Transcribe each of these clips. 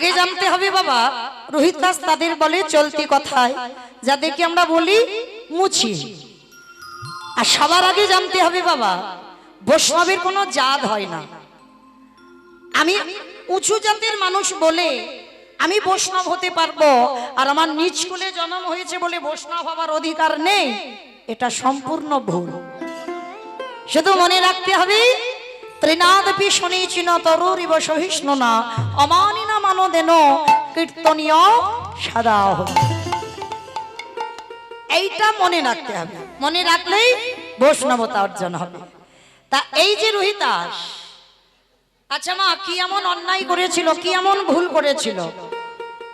আগে জানতে হবে বাবা, রোহিতাস তাদের বলে চলতি কথায়, যাদেরকে আমরা বলি মুচি। আর সবার আগে জানতে হবে বাবা, বৈষ্ণবের কোনো জাত হয় না। আমি উঁচু জাতের মানুষ বলে আমি বৈষ্ণব হতে পারবো, আর আমার নিজ কুলে জন্ম হয়েছে বলে বৈষ্ণব হবার অধিকার নেই, এটা সম্পূর্ণ ভুল। শুধু মনে রাখতে হবে, ত্রিনাদপি শনিচিন তরুরিব সহিষ্ণু না অমানিনা মানদেন কীর্তনীয় সাদা। এইটা মনে রাখতে হবে, মনে রাখলেই বৈষ্ণবতা অর্জন হবে। তা এই যে রোহিতাস, আচ্ছা মা, কি এমন অন্যায় করেছিল, কি এমন ভুল করেছিল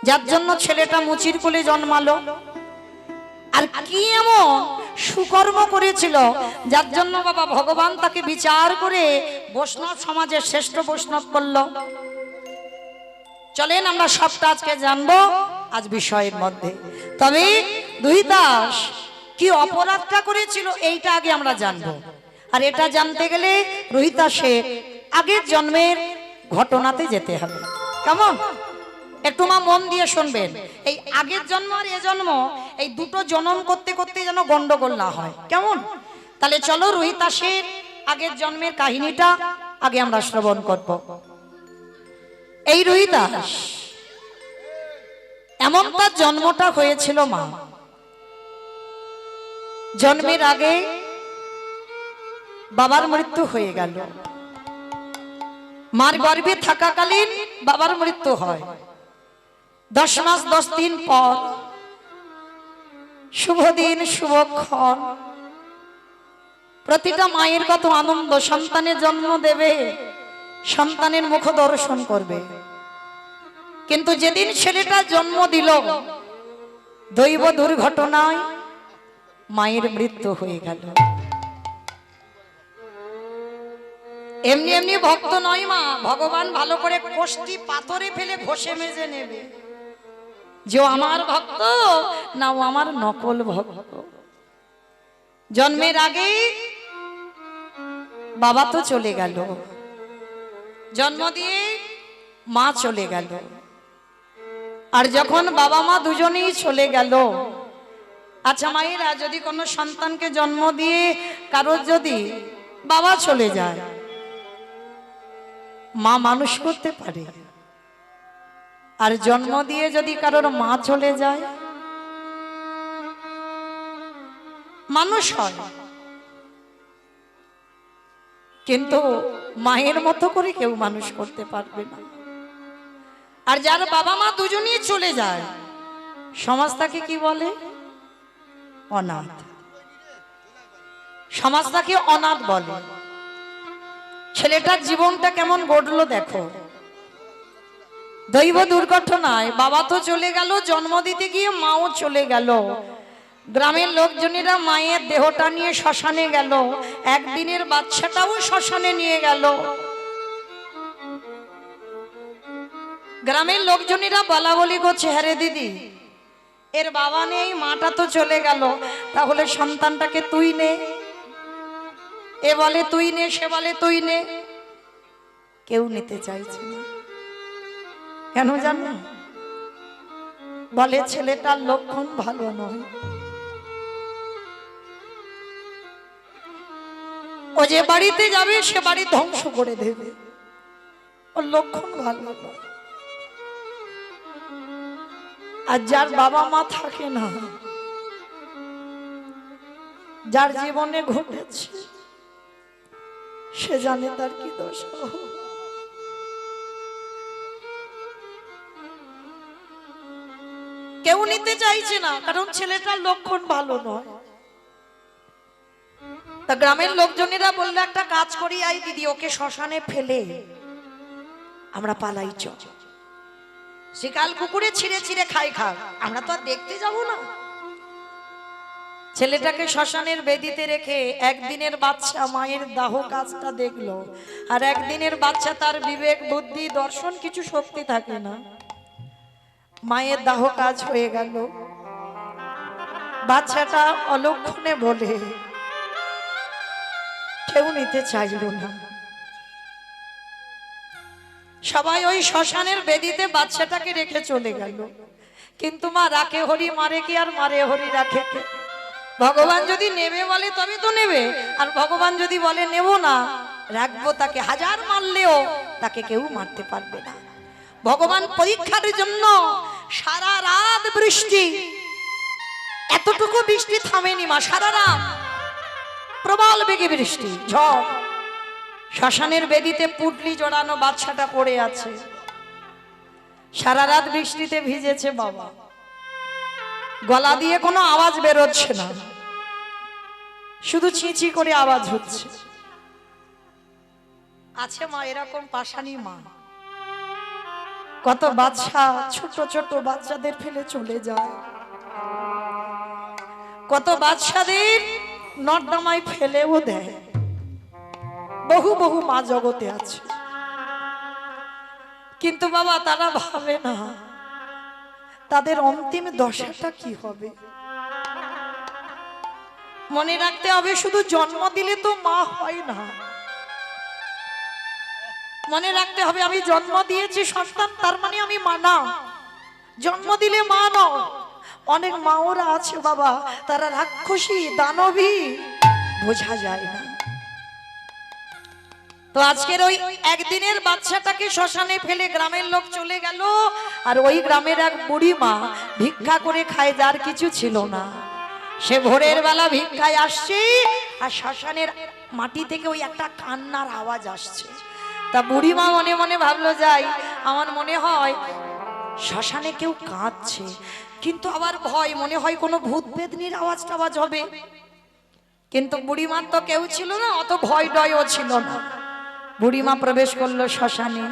যার জন্য ছেলেটা মুচির কোলে জন্মালো? আর কি এমন সুকর্ম করেছিল যার জন্য বাবা ভগবান তাকে বিচার করে বৈষ্ণব সমাজের শ্রেষ্ঠ বৈষ্ণব করলো? চলেন আমরা সবটা আজকে জানবো আজ বিষয়ের মধ্যে। তবে রোহিতাস কি অপরাধটা করেছিল এইটা আগে আমরা জানবো। আর এটা জানতে গেলে রোহিতাসের আগের জন্মের ঘটনাতে যেতে হবে। কেমন? একটু মা মন দিয়ে শুনবেন। এই আগের জন্ম আর এ জন্ম, এই দুটো জন্ম করতে করতে যেন গন্ডগোল না হয়। কেমন? তাহলে চলো রোহিতাসের আগের জন্মের কাহিনীটা আগে আমরা শ্রবণ করব। এই রোহিতাস এমন তার জন্মটা হয়েছিল মা, জন্মের আগে বাবার মৃত্যু হয়ে গেল। মার গর্ভে থাকাকালীন বাবার মৃত্যু হয়। 10 মাস 10 দিন পর শুভ দিন শুভক্ষণ, প্রতিটা মায়ের কত আনন্দ, সন্তানের জন্ম দেবে, সন্তানের মুখ দর্শন করবে। কিন্তু যেদিন ছেলেটা জন্ম দিল, দৈব দুর্ঘটনায় মায়ের মৃত্যু হয়ে গেল। এমনি এমনি ভক্ত নয় মা, ভগবান ভালো করে কোষ্ঠী পাথরে ফেলে ঘষে মেজে নেবে যে আমার ভক্ত না ও আমার নকল ভক্ত। জন্মের আগে বাবা তো চলে গেল, জন্ম দিয়ে মা চলে গেল। আর যখন বাবা মা দুজনেই চলে গেল, আচ্ছা মায়েরা, যদি কোনো সন্তানকে জন্ম দিয়ে কারোর যদি বাবা চলে যায়, মা মানুষ করতে পারে? আর জন্ম দিয়ে যদি কারোর মা চলে যায়, মানুষ হয়, কিন্তু মায়ের মতো করে কেউ মানুষ করতে পারবে না। আর যার বাবা মা দুজনেই চলে যায়, সমাজ তাকে কি বলে? অনাথ। সমাজ তাকে অনাথ বলে। ছেলেটার জীবনটা কেমন গড়লো দেখো। দৈব দুর্ঘটনায় বাবা তো চলে গেল, জন্ম দিতে গিয়ে মাও চলে গেল। গ্রামের লোকজনেরা মায়ের দেহটা নিয়ে শ্মশানে গেল, একদিনের বাচ্চাটাও শ্মশানে নিয়ে গেল। গ্রামের লোকজনেরা বলা বলি করছে, হ্যাঁ রে দিদি, এর বাবা নেই, মাটা তো চলে গেল, তাহলে সন্তানটাকে তুই নে। এ বলে তুই নে, সে বলে তুই নে। কেউ নিতে চাইছে না। কেন জানো? বলে ছেলেটার লক্ষণ ভালো নয়। ও যে বাড়িতে যাবে সে বাড়ি ধ্বংস করে দেবে, ওর লক্ষণ ভালো নয়। আর যার বাবা মা থাকে না, যার জীবনে ঘটেছে, সে জানে তার কি দোষ। কেউ নিতে চাইছে না, কারণ ছেলেটার লক্ষণ ভালো নয়। তা গ্রামের লোকজনেরা বললো, একটা কাজ করি আই দিদি, ওকে শ্মশানে ফেলে আমরা পালাই। চ, শিকাল কুকুরে ছিঁড়ে ছিঁড়ে খাই খা, আমরা তো আর দেখতে যাব না। ছেলেটাকে শ্মশানের বেদিতে রেখে একদিনের বাচ্চা মায়ের দাহ কাজটা দেখলো। আর একদিনের বাচ্চা, তার বিবেক বুদ্ধি দর্শন কিছু শক্তি থাকে না। মায়ের দাহ কাজ হয়ে গেল। বাচ্চাটা অলক্ষণে বলে কেউ নিতে চাইল না। সবাই ওই শ্মশানের বেদিতে বাচ্চাটাকে রেখে চলে গেল। কিন্তু মা রাখে হরি মারে কি আর মারে হরি রাখে কে? ভগবান যদি নেবে বলে তবে তো নেবে, আর ভগবান যদি বলে নেব না, রাখবো তাকে, হাজার মারলেও তাকে কেউ মারতে পারবে না। ভগবান পরীক্ষার জন্য সারা রাত বৃষ্টি, এতটুকু বৃষ্টি থামেনি মা, সারা রাত প্রবল বেগে বৃষ্টি, ঝড়। শ্মশানের বেদিতে পুটলি জড়ানো বাচ্চাটা পড়ে আছে, সারা রাত বৃষ্টিতে ভিজেছে বাবা, গলা দিয়ে কোনো আওয়াজ বেরোচ্ছে না, শুধু চিঁচি করে আওয়াজ হচ্ছে। আছে মা এরকম পাশানি মা, কত বাচ্চা ছোট ছোট বাচ্চাদের ফেলে চলে যায়, কত বাচ্চাদের নর্দমায় ফেলেও দেয়। বহু বহু মা জগতে আছে, কিন্তু বাবা তারা ভাবে না তাদের অন্তিম দশাটা কি হবে। মনে রাখতে হবে শুধু জন্ম দিলে তো মা হয় না, মনে রাখতে হবে আমি জন্ম দিয়েছি সন্তান তার মানে আমি মা না, জন্ম দিলে মা নয়। অনেক মাওরা আছে বাবা, তারা রাক্ষসী দানবী, বোঝা যায় না। তো আজকের ওই একদিনের বাচ্চাটাকে শ্মশানে ফেলে গ্রামের লোক চলে গেল, আর ওই গ্রামের এক বুড়ি মা ভিক্ষা করে খায়, যার কিছু ছিল না। সে ভোরের বেলা ভিক্ষায় আসছে, আর শ্মশানের মাটি থেকে ওই একটা কান্নার আওয়াজ আসছে। তা বুড়ি মা মনে মনে ভাবলো, যাই, আমার মনে হয় শ্মশানে কেউ কাঁদছে, কিন্তু আবার ভয়, মনে হয় কোনো ভূত বেদনির আওয়াজ টাওয়াজ হবে। কিন্তু বুড়িমার তো কেউ ছিল না, অত ভয় ডয়ও ছিল না। বুড়িমা প্রবেশ করলো শ্মশানে,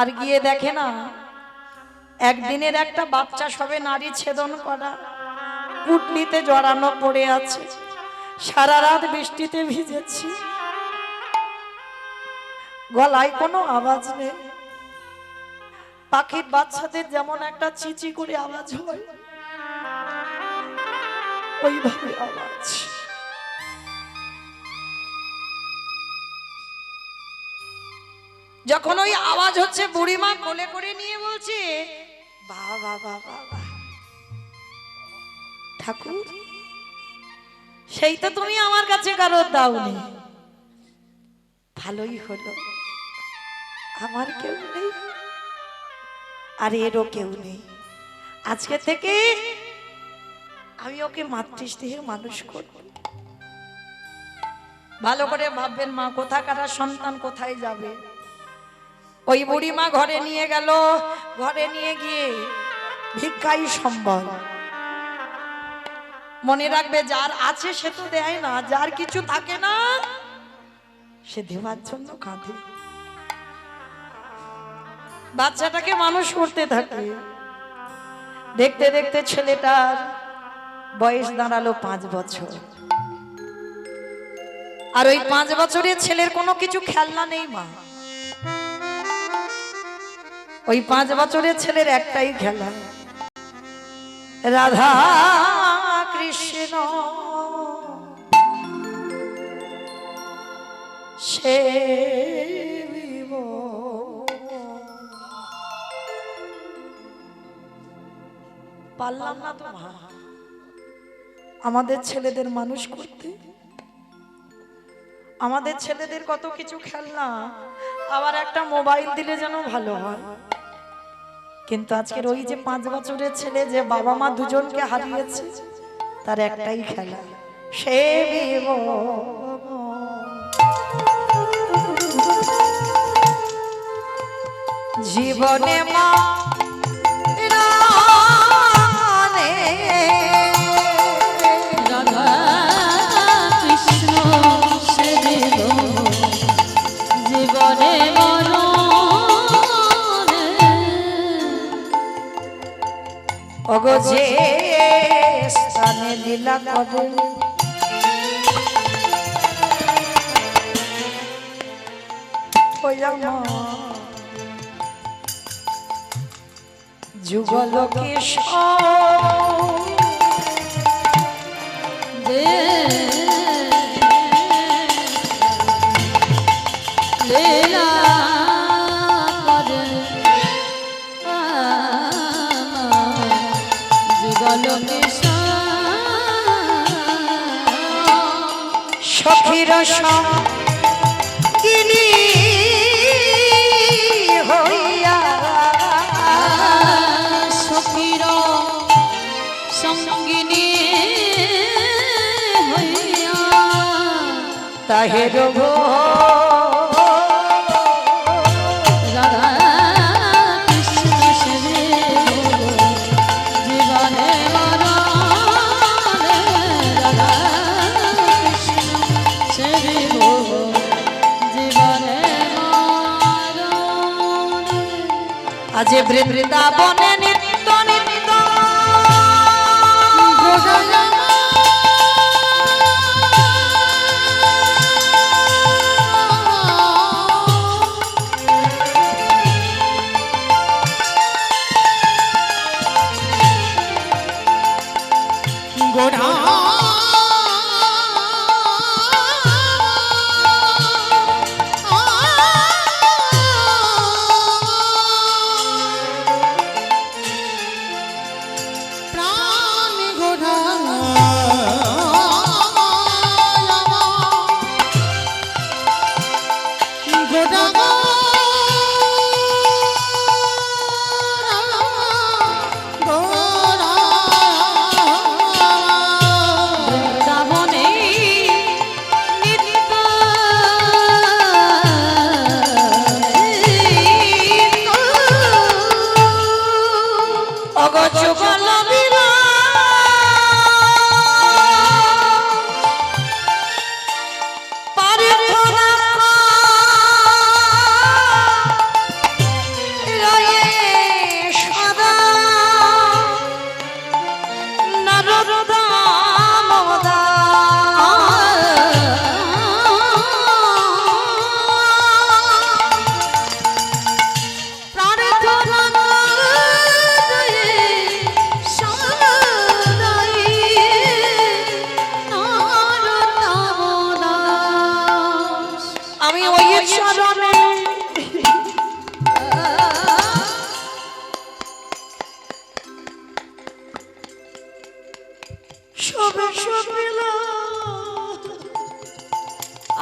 আর গিয়ে দেখে না একদিনের একটা বাচ্চা সবে নারী ছেদন করা, পুটলিতে জড়ানো পড়ে আছে, সারা রাত বৃষ্টিতে ভিজেছি, গলায় কোনো আওয়াজ নেই। পাখির বাচ্চাদের যেমন একটা চিচি করে আওয়াজ হয়, ওইভাবে আওয়াজ। যখন ওই আওয়াজ হচ্ছে, বুড়িমা কোলে করে নিয়ে বলছে, বাবা বাবা ঠাকুর, সেই তো তুমি আমার কাছে কারোর দাওনি, ভালোই হলো, আমার কেউ নেই আর এরও কেউ নেই, আজকে থেকে আমি ওকে মাতৃস্নেহে মানুষ করব। ভালো করে ভাববেন মা, কোথাকার সন্তান কোথায় যাবে। ওই বুড়ি মা ঘরে নিয়ে গেল, ঘরে নিয়ে গিয়ে ভিক্ষাই সম্বল। মনে রাখবে, যার আছে সে তো দেয় না, যার কিছু থাকে না সে দেওয়ার জন্য কাঁদে। বাচ্চাটাকে মানুষ করতে থাকে, দেখতে দেখতে ছেলেটার বয়স দাঁড়ালো 5 বছর। আর ওই 5 বছরের ছেলের কোনো কিছু খেলনা নেই মা, ওই 5 বছরের ছেলের একটাই খেলা, রাধা কৃষ্ণ সে পারলাম না তো মা আমাদের ছেলেদের মানুষ করতে। আমাদের ছেলেদের কত কিছু খেলনা, আবার একটা মোবাইল দিলে যেন ভালো হয়। কিন্তু আজকের ওই যে 5 বছরের ছেলে, যে বাবা মা দুজনকে হারিয়েছে, তার একটাই খেলা, সে জীবনে মা ওগো যে স্থানে লীলা করে, যুগল লীলা করে সখীর সঙ্গিনী হইয়া সখীর সঙ্গিনী হইয়া তাহের গো আজ বৃন্দাবনে নিত্য নিত্য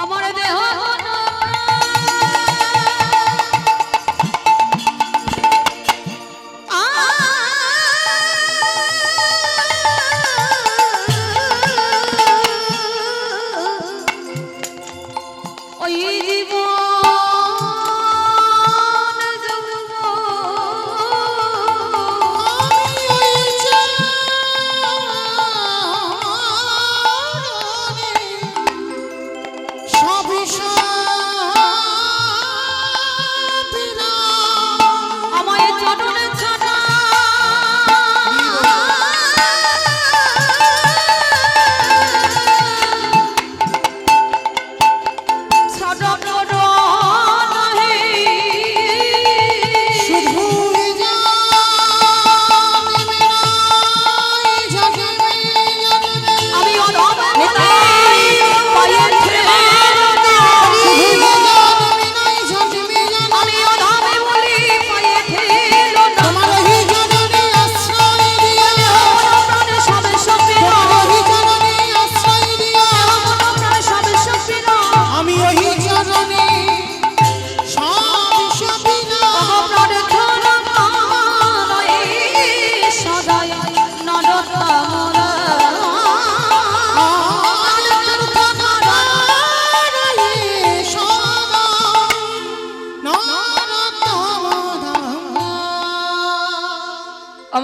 আমার দেহ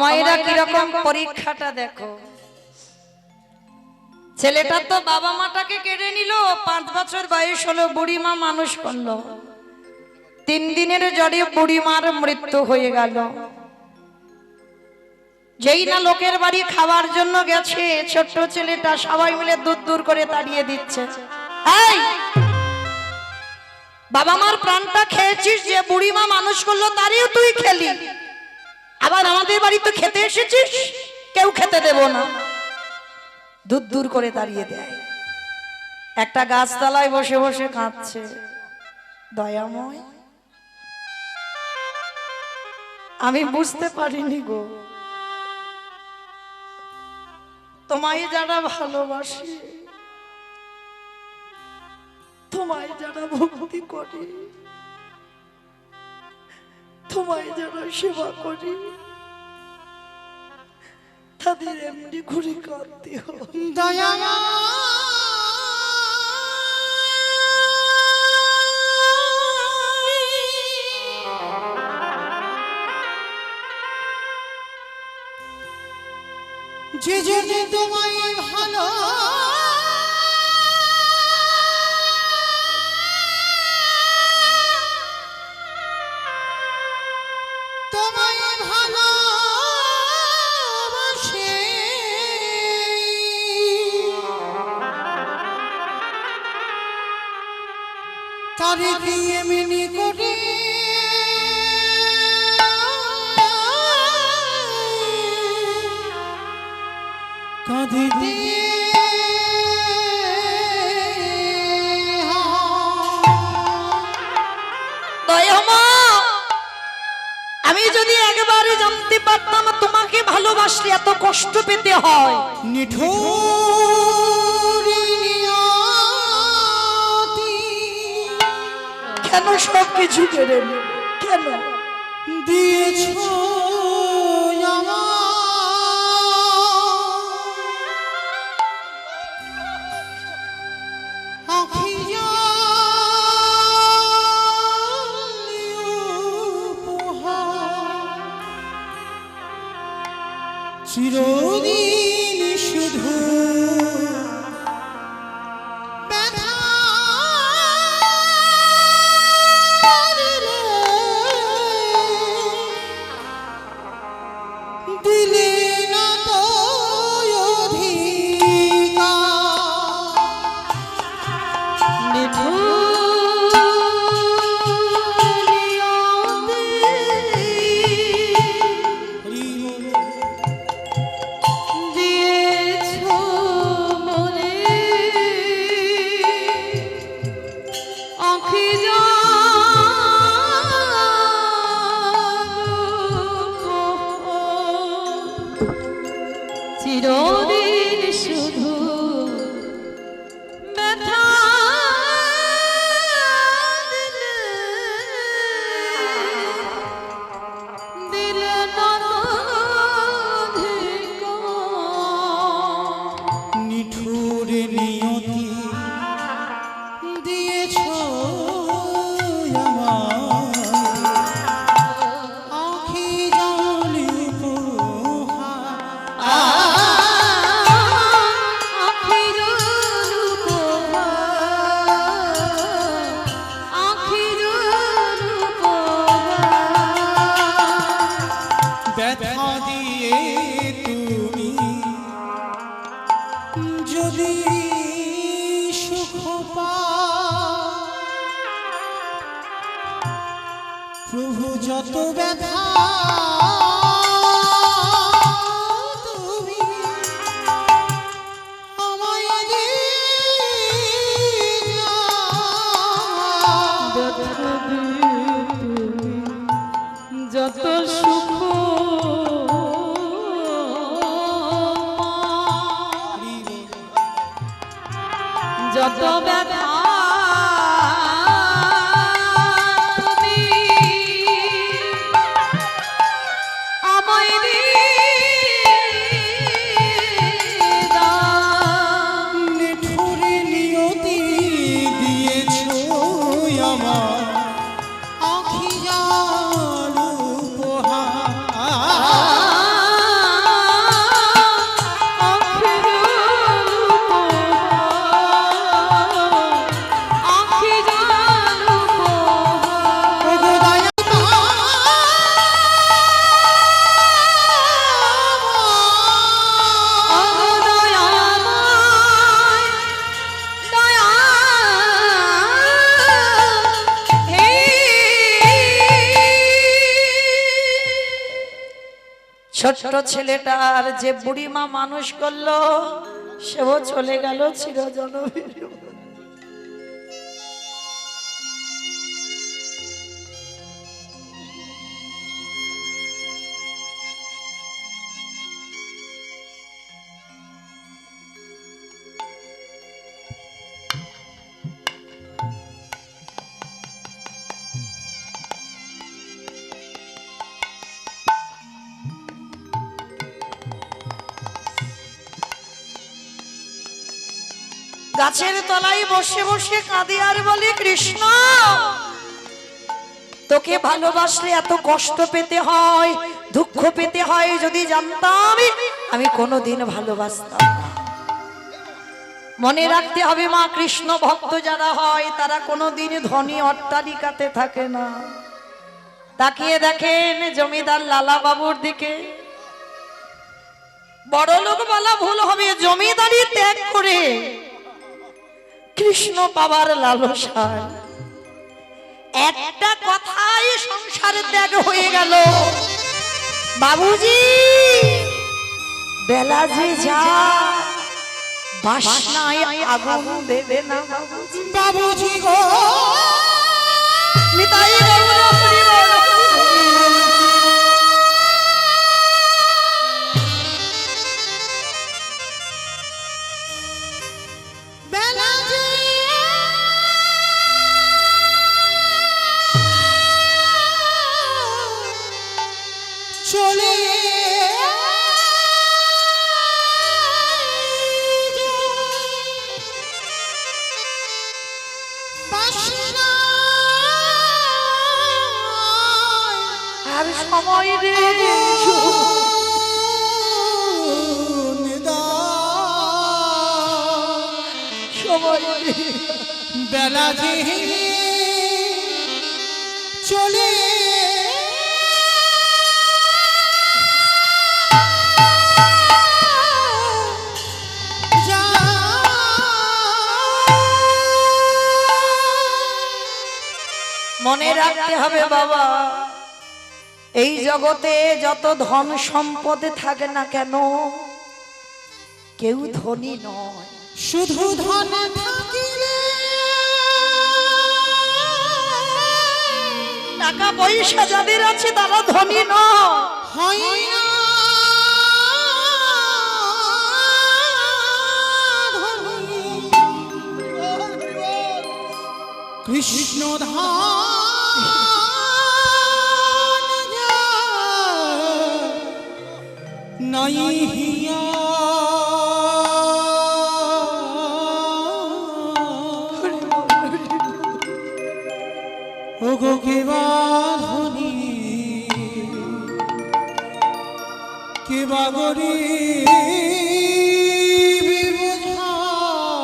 মায়েরা কিরকম পরীক্ষাটা দেখো। ছেলেটা তো বাবা মাটাকে কেড়ে নিল, 5 বছর বয়স হলো, বুড়ি মা মানুষ করলো। 3 দিনের জ্বরে বুড়ি মার মৃত্যু হয়ে গেল। যেই না লোকের বাড়ি খাওয়ার জন্য গেছে, ছোট্ট ছেলেটা সবাই মিলে দূর দূর করে তাড়িয়ে দিচ্ছে। এই বাবা মার প্রাণটা খেয়েছিস, যে বুড়ি মা মানুষ করলো তারইও তুই খেলি, আবার আমাদের বাড়ি তো খেতে এসেছিস, কেউ খেতে দেব না। দূর দূর করে তাড়িয়ে দেয়। একটা গাছতলায় বসে বসে কাঁদছে। দয়াময়, আমি বুঝতে পারিনি গো, তোমায় যারা ভালোবাসে, তোমায় যারা ভক্তি করে, তোমায় যারা সেবা করে, তাদের এমনি ঘুরে কাঁদতে হয়। দয়া যে জন্য তোমায় ভালো তোমায় ভালোবাসে, তারে কি এমনি করে কাঁদে দিয়ে দয়ামা, আমি যদি একবারে জানতে পারতাম তোমাকে ভালোবাসলে এত কষ্ট পেতে হয়। নিঠুর নিয়তি কেন সব কিছু কেড়ে নিল? কেন দিয়েছ চিরদিন শুধু ব্যথা দিলে না তো চিরদিন শুধু ব্যথা দিলে দিলে না নিঠুর নিয়তি দিয়েছ আখি জলে ব্যথা দিয়ে তুমি যদি সুখ পাও, প্রভু যত ব্যথা তুমি আমায় যত সুখ যত ব্যথা তুমি আমায় নিঠুর নিয়তি দিয়েছ আমার আখি জল ছোট্ট ছেলেটার যে বুড়ি মা মানুষ করলো, সেও চলে গেল চিরজনবীর। গাছের তলায় বসে বসে কাঁদে আর বলে, কৃষ্ণ তোকে ভালোবাসলে এত কষ্ট পেতে হয়, দুঃখ পেতে হয়, যদি জানতাম আমি কোনোদিন ভালোবাসতাম না। মনে রাখতে হবে মা, কৃষ্ণ ভক্ত যারা হয় তারা কোনোদিন ধনী অট্টালিকাতে থাকে না। তাকিয়ে দেখেন জমিদার লালা বাবুর দিকে। বড় লোক বলা ভুল হবে, জমিদারি ত্যাগ করে কৃষ্ণ পাবার লালসায় একটা কথাই সংসারে ত্যাগ হয়ে গেল। বাবুজি বেলা যে যা, বাসনায় আগুন দেবে না বাবুজি। বাবুজি গো নিতাই গৌর হরি বল। বেলা যে চলে আর সময় রে সময় রে। বেলা যে চলে মনে রাখতে হবে বাবা, এই জগতে যত ধন সম্পদ থাকে না কেন, কেউ ধনী নয়। শুধু ধন থাকিলে টাকা পয়সা যাদের আছে তারা ধনী নয়। হয় না ধনী। কৃষ্ণ ধাম নাই হিয়া ওগো কেবা ধনী কেবা গরিব বুঝাবার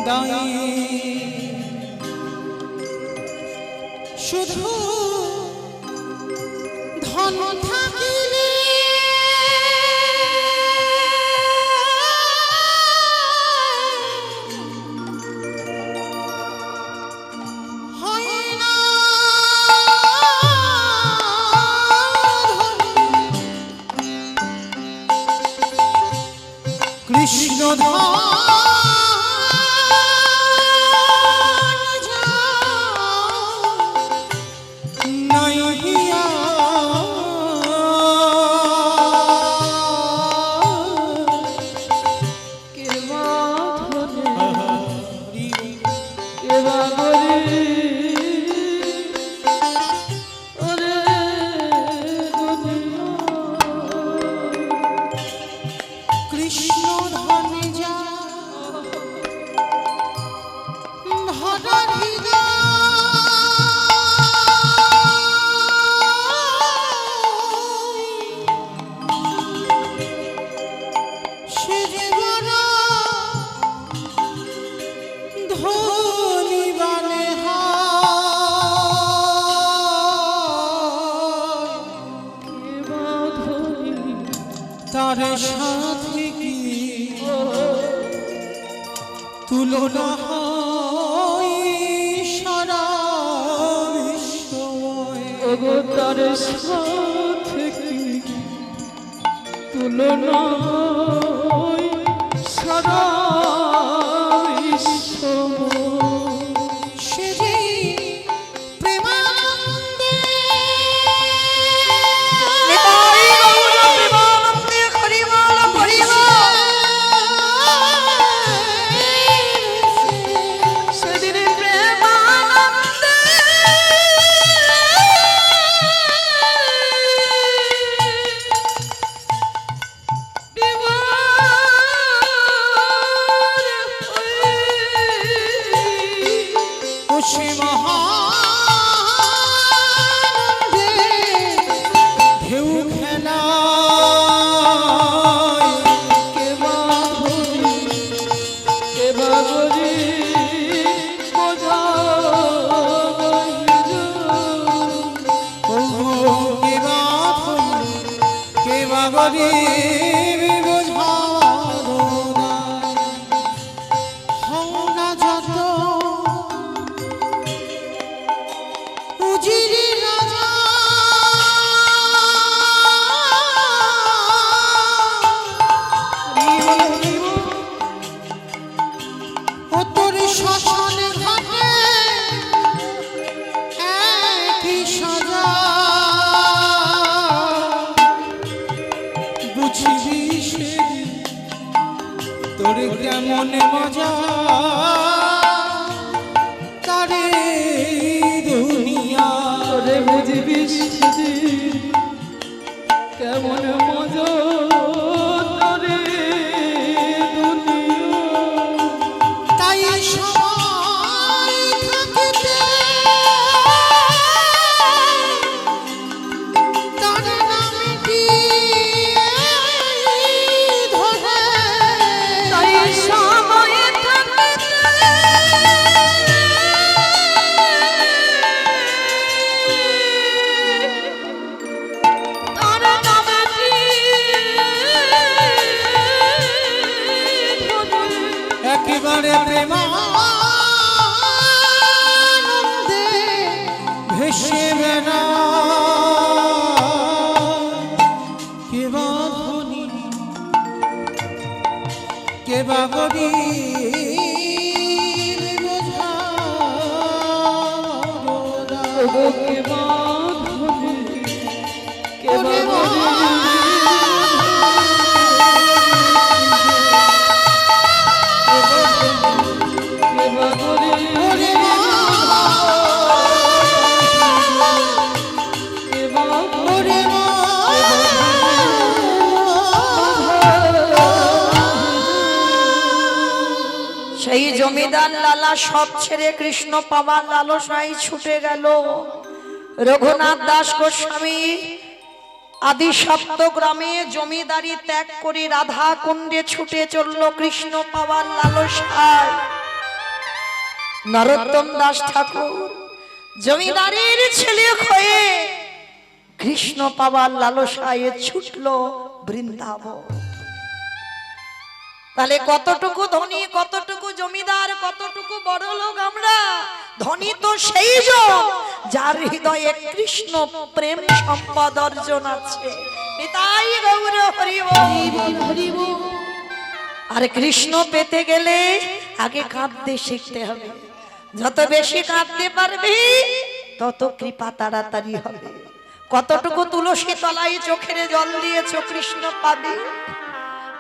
দায়ী। শুধু ধন থাকিলে হয় না ধনী। কৃষ্ণ ধাম নাই হিয়া কৃষ্ণ ধনে যা ভরা হৃদয় সে যে বড় ধনী বানে তার সাথে কি তুলনা হয় সারা বিশ্বময়। ওগো তার সাথে কি তুলনা হয় সারা বিশ্বময়। সে যে প্রেমানন্দে নিতাই গৌর প্রেমানন্দে হরি বল হরি বল। সেদিন প্রেমানন্দে বিভোর গরিব বোঝারো দায়। হও না যত উজিরি রাজা, ও তোর শ্মশান ঘাটে একই সাজা। বুঝবি সেদিন তোর কেমন মজা, তারে দুনিয়া। তোরে বুঝবি সেদিন কেমন মজা তোরে দুনিয়া। তাই সময় থাকিতে তার নামটি ধরে। তাই সময় থাকতে তার নামটি ধরে। একেবারে প্রেমানন্দে ভেসে বেড়া। কে বা ধনী কে বা গরিব বোঝারো দায়। ওগো কে বাঁধবি কে ওরে বাঁধবি কে বাঁধবি ওরে কে বাঁধবি ওরে সেই জমিদার লালা সব ছেড়ে কৃষ্ণ পাওয়ার লালসায় ছুটে গেল। রঘুনাথ দাস গোস্বামী আদি সপ্তগ্রামে জমিদারি ত্যাগ করে রাধা কুণ্ডে ছুটে চলল কৃষ্ণ পাওয়ার লালসায়। নরোত্তম দাস ঠাকুর জমিদারের ছেলে হয়ে কৃষ্ণ পাওয়ার লালসায় ছুটল বৃন্দাবন। তাহলে কতটুকু ধনী, কতটুকু জমিদার, কতটুকু বড় লোক আমরা? ধনী তো সেই জন যার হৃদয়ে কৃষ্ণ প্রেম সম্পদ অর্জন আছে। নিতাই গৌর হরি বল। আর কৃষ্ণ পেতে গেলে আগে কাঁদতে শিখতে হবে। যত বেশি কাঁদতে পারবি তত কৃপা তাড়াতাড়ি হবে। কতটুকু তুলসী তলায় চোখের জল দিয়েছো কৃষ্ণ পাবে,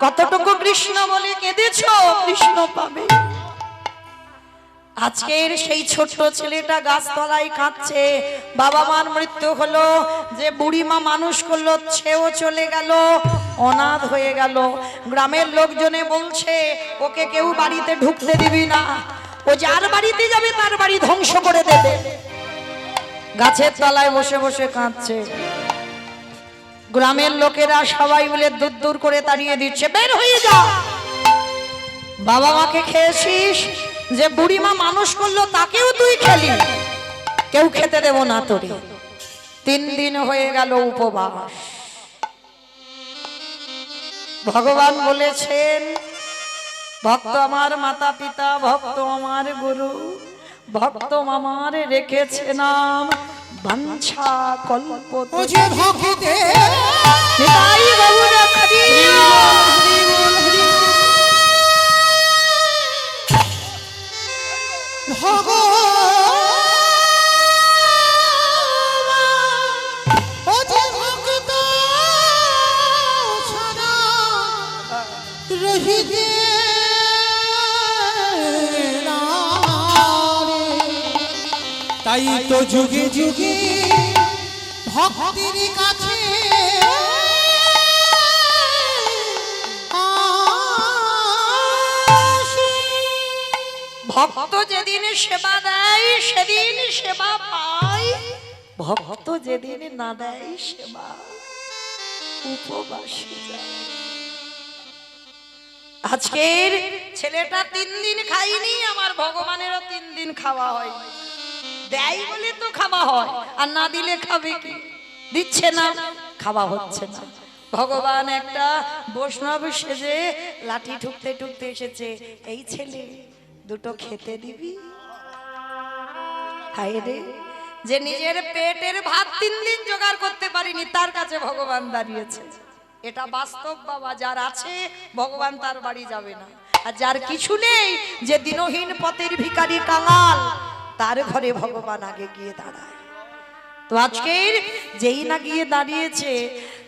কতটুকু কৃষ্ণ বলে কেঁদেছো কৃষ্ণ পাবে। আজকের সেই ছোট্ট ছেলেটা গাছতলায় কাঁদছে, বাবা মার মৃত্যু হলো, যে বুড়িমা মানুষ করলো সেও চলে গেল, অনাথ হয়ে গেল। গ্রামের লোকজনে বলছে ওকে কেউ বাড়িতে ঢুকতে দিবি না, ও যার বাড়িতে যাবে তার বাড়ি ধ্বংস করে দেবে। গাছের তলায় বসে বসে কাঁদছে। গ্রামের লোকেরা সবাই মিলে দূর দূর করে তাড়িয়ে দিচ্ছে, বের হয়ে যা। বাবা মাকে খেয়েছিস, যে বুড়িমা মানুষ করলো তাকেও তুই খেলি, কেউ খেতে দেব না তোরে। 3 দিন হয়ে গেল উপবাস। ভগবান বলেছেন ভক্ত আমার মাতা পিতা, ভক্ত আমার গুরু, ভক্ত আমার রেখেছে নাম বাঞ্ছা কল্প। ও যে ভক্তে নিতাই গৌর হরি ভগবান, ও যে ভক্ত ছাড়া রহিতে না রে। তাই তো যুগে যুগে ভক্তির কাছে আসি। ভক্ত যেদিন সেবা দেয় সেদিন সেবা পায়, ভক্ত যেদিন না দেয় সেবা উপবাসী যায়। আজকের ছেলেটা 3 দিন খাইনি, আমার ভগবানেরও 3 দিন খাওয়া হয়। দেয় বলে তো খাওয়া হয়, আর না দিলে খাবে কি? দিচ্ছে না, খাওয়া হচ্ছে না। ভগবান একটা বৈষ্ণব সেজে লাঠি ঠুকতে ঠুকতে এসেছে। এই ছেলে দুটো খেতে দিবি? হায় রে, যে নিজের পেটের ভাত 3 দিন জোগাড় করতে পারিনি তার কাছে ভগবান দাঁড়িয়েছে। এটা বাস্তব বাবা, যার আছে ভগবান তার বাড়ি যাবে না, আর যার কিছু নেই, যে দিনহীন পথের ভিখারি কাঙাল, তার ঘরে ভগবান আগে গিয়ে দাঁড়ায়। তো আজকের যেই না গিয়ে দাঁড়িয়েছে,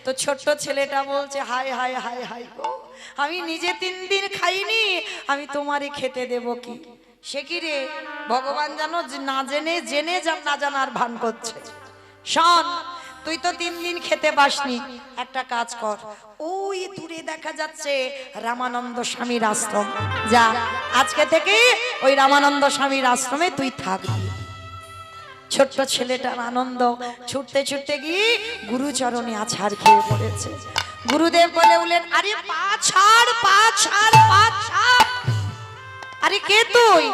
তো ছোট্ট ছেলেটা বলছে হায় হায় হায় হায় গো, আমি নিজে 3 দিন খাইনি, আমি তোমারে খেতে দেব কি? সে কি রে, ভগবান জানো না জেনে জেনে না জানার ভান করছে। শোন, তুই তো 3 দিন খেতে পাসনি, একটা কাজ কর, ওই দূরে দেখা যাচ্ছে রামানন্দ স্বামীর আশ্রম, যা আজকে থেকে ওই রামানন্দ স্বামীর আশ্রমে তুই থাকবি। ছোট্ট ছেলেটার আনন্দ, ছুটতে ছুটতে গিয়ে গুরুচরণে আছাড় খেয়ে পড়েছে। গুরুদেব বলে উঠলেন, আরে পা ছাড়, পা ছাড়, পা ছাড়। আরে কে তুই?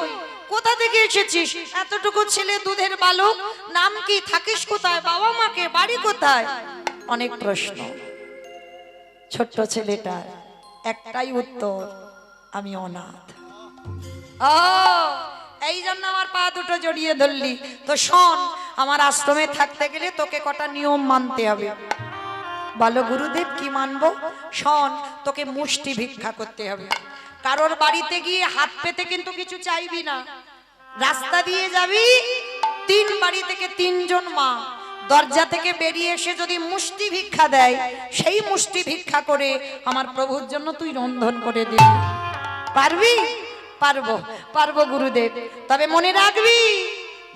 কোথা থেকে এসেছিস? এতটুকু ছেলে, দুধের বালক, নাম কি? থাকিস কোথায়? বাবা মাকে, বাড়ি কোথায়? অনেক প্রশ্ন। ছোট্ট ছেলেটার একটাই উত্তর, আমি অনাথ। ও, এই জন্য আমার পা দুটো জড়িয়ে ধরলি? তো শোন, আমার আশ্রমে থাকতে গেলে তোকে কটা নিয়ম মানতে হবে। বলো গুরুদেব, কি মানবো? শোন, তোকে মুষ্টি ভিক্ষা করতে হবে। কারোর বাড়িতে গিয়ে হাত পেতে কিন্তু কিছু চাইবি না। রাস্তা দিয়ে যাবি, 3 বাড়ি থেকে 3 জন মা দরজা থেকে বেরিয়ে এসে যদি মুষ্টি ভিক্ষা দেয়, সেই মুষ্টি ভিক্ষা করে আমার প্রভুর জন্য তুই রন্ধন করে দিবি। পারবি? পারবো, পারবো গুরুদেব। তবে মনে রাখবি,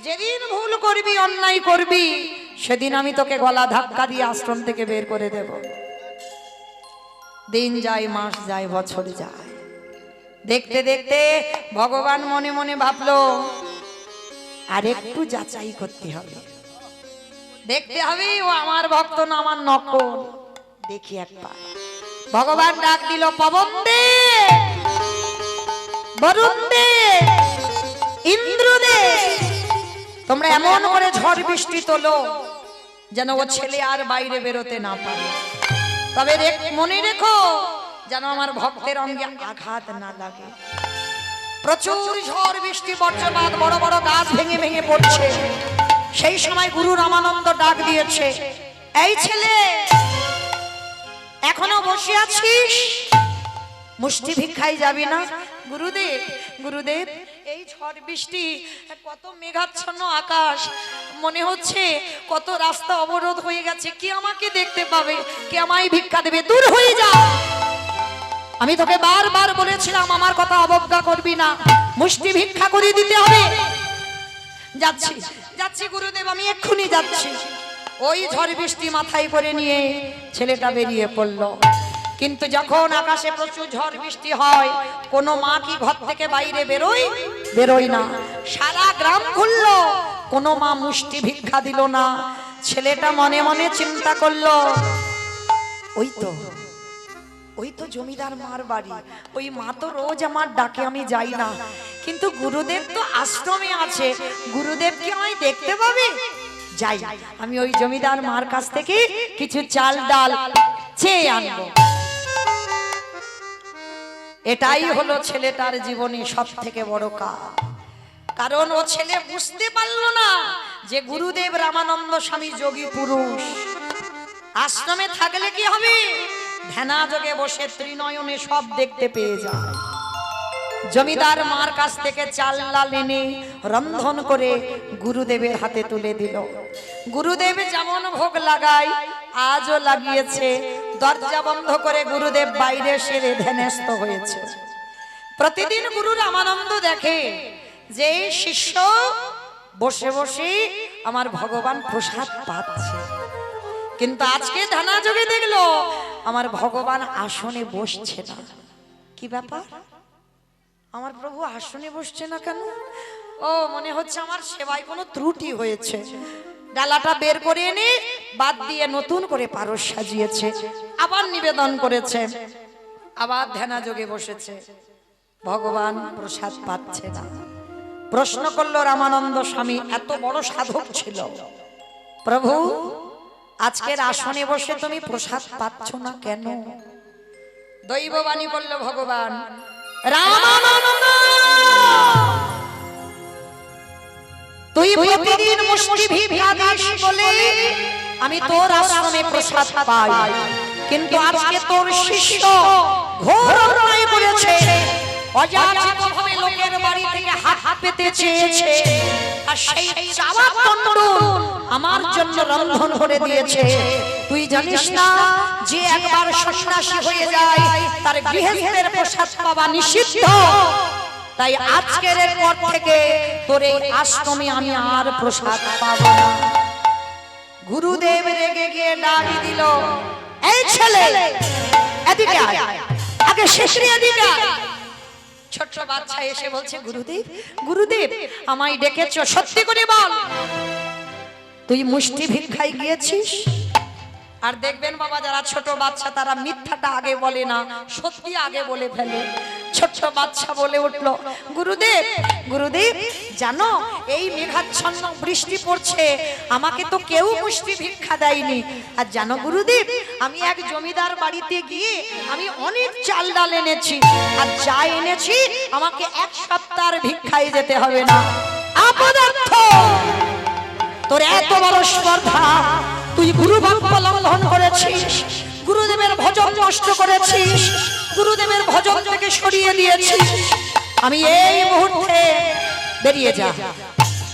যেদিন ভুল করবি, অন্যায় করবি, সেদিন আমি তোকে গলা ধাক্কা দিয়ে আশ্রম থেকে বের করে দেব। দিন যায়, মাস যায়, বছর যায়, দেখতে দেখতে ভগবান মনে মনে ভাবলো, আর একটু যাচাই করতে হবে, দেখতে হবে ও আমার ভক্ত না আমার নকল। দেখি একবার। ভগবান ডাক দিল, পবন দে, বরুণ দে, ইন্দ্র দে, তোমরা এমন করে ঝড় বৃষ্টি তোলো যেন ও ছেলে আর বাইরে বেরোতে না পারে। তবে মনে রেখো, যেন আমার ভক্তের অঙ্গে আঘাত না লাগে। প্রচুর ঝড় বৃষ্টি, বজ্রপাত, বড় বড় গাছ ভেঙে ভেঙে পড়ছে। সেই সময় গুরু রামানন্দ ডাক দিয়েছে, এই ছেলে, এখনো বসে আছিস? মুষ্টি ভিক্ষায় যাবি না? গুরুদেব, গুরুদেব, এই ঝড় বৃষ্টি, কত মেঘাচ্ছন্ন আকাশ, মনে হচ্ছে কত রাস্তা অবরোধ হয়ে গেছে, কে আমাকে দেখতে পাবে, কে আমায় ভিক্ষা দেবে? দূর হয়ে যা। আমি তোকে বারবার বলেছিলাম আমার কথা অবজ্ঞা করবি না, মুষ্টি ভিক্ষা করে দিতে হবে। যাচ্ছি, যাচ্ছি গুরুদেব, আমি এক্ষুনি যাচ্ছি। ওই ঝড় বৃষ্টি মাথায় করে নিয়ে ছেলেটা বেরিয়ে পড়ল। কিন্তু যখন আকাশে প্রচুর ঝড় বৃষ্টি হয়, কোনো মা কি ঘর থেকে বাইরে বেরোয় না। সারা গ্রাম ঘুরলো, কোনো মা মুষ্টি ভিক্ষা দিল না। ছেলেটা মনে মনে চিন্তা করলো, ওই তো জমিদার মার বাড়ি, ওই মা তো রোজ আমার ডাকে, আমি যাই না, কিন্তু গুরুদেব তো আশ্রমে আছে, গুরুদেব কি আমায় দেখতে পাবে? যাই, আমি ওই জমিদার মার কাছ থেকে কিছু চাল ডাল চেয়ে আনবো। এটাই হলো ছেলেটার জীবনে সব থেকে বড় কাজ। কারণ ও ছেলে বুঝতে পারলো না যে গুরুদেব রামানন্দ স্বামী যোগী পুরুষ। আশ্রমে থাকলে কি হবে? ধ্যানা যোগে বসে ত্রিনয়নে সব দেখতে পেয়ে যায়। জমিদার মার কাছ থেকে চাল ডাল এনে রন্ধন করে গুরুদেবের হাতে তুলে দিল। গুরুদেব যেমন ভোগ লাগায় আজও লাগিয়েছে। দরজা বন্ধ করে গুরুদেব বাইরে সেরে ধ্যানস্থ হয়েছে। প্রতিদিন গুরু রামানন্দ দেখে যে শিষ্য বসে বসে আমার ভগবান প্রসাদ পাচ্ছে, কিন্তু আজকে ধ্যানা যোগে দেখলো আমার ভগবান আসনে বসছে না। কি ব্যাপার? আমার প্রভু আসনে বসছে না কেন? ও, মনে হচ্ছে আমার সেবায় কোনো ত্রুটি হয়েছে। ডালাটা বের করে এনে বাদ দিয়ে নতুন করে পারস সাজিয়েছে, আবার নিবেদন করেছে, আবার ধ্যানা যোগে বসেছে। ভগবান প্রসাদ পাচ্ছে না। প্রশ্ন করলো রামানন্দ স্বামী, এত বড় সাধক ছিল, প্রভু আজকের আসনে বসে তুমি প্রসাদ পাচ্ছ না কেন? দৈববাণী বলল ভগবান রামানন্দ, তুই প্রতিদিন মুষ্টি ভিক্ষা দিস বলে আমি তোর আশ্রমে প্রসাদ পাই, কিন্তু আজকে তোর শিষ্য ঘোর অন্যায় করেছে, অযাচিতভাবে লোকের বাড়ি থেকে হাত পেতে চেয়েছে, আর সেই চাওয়া দণ্ড আমার জন্য রন্ধন করে দিয়েছে। তুই জানিস না যে একবার সন্ন্যাসী হয়ে যায় তার গৃহস্থের প্রসাদ পাওয়া নিষিদ্ধ? তাই আজকের পর থেকে তোর এই আশ্রমে আমি আর প্রসাদ পাবো না। গুরুদেব রেগে গিয়ে ডাক দিল, এই ছেলে এদিকে আয়, আগে শেষে এদিকে আয়। ছোট্ট বাচ্চা এসে বলছে, গুরুদেব গুরুদেব আমায় ডেকেছো, সত্যি করে বল তুই মুষ্টি ভিক্ষায় গিয়েছিস? আর দেখবেন বাবা, যারা ছোট বাচ্চা তারা মিথ্যাটা আগে বলে না, সত্যি আগে বলে ফেলে। ছোট্ট বাচ্চা বলে উঠলো, গুরুদেব গুরুদেব জানো এই মেঘাচ্ছন্ন বৃষ্টি পড়ছে, আমাকে তো কেউ মুষ্টি ভিক্ষা দেয়নি। আর জানো গুরুদেব, আমি এক জমিদার বাড়িতে গিয়ে আমি অনেক চাল ডাল এনেছি, আর যা এনেছি আমাকে এক সপ্তাহের ভিক্ষায় যেতে হবে না। অপদার্থ, তোর এত বড় স্পর্ধা, তুই গুরু বাক্য লঙ্ঘন করেছিস, গুরুদেবের ভজন নষ্ট করেছিস, গুরুদেবের ভজন থেকে সরিয়ে দিয়েছিস। আমি এই মুহূর্তে বেরিয়ে যা,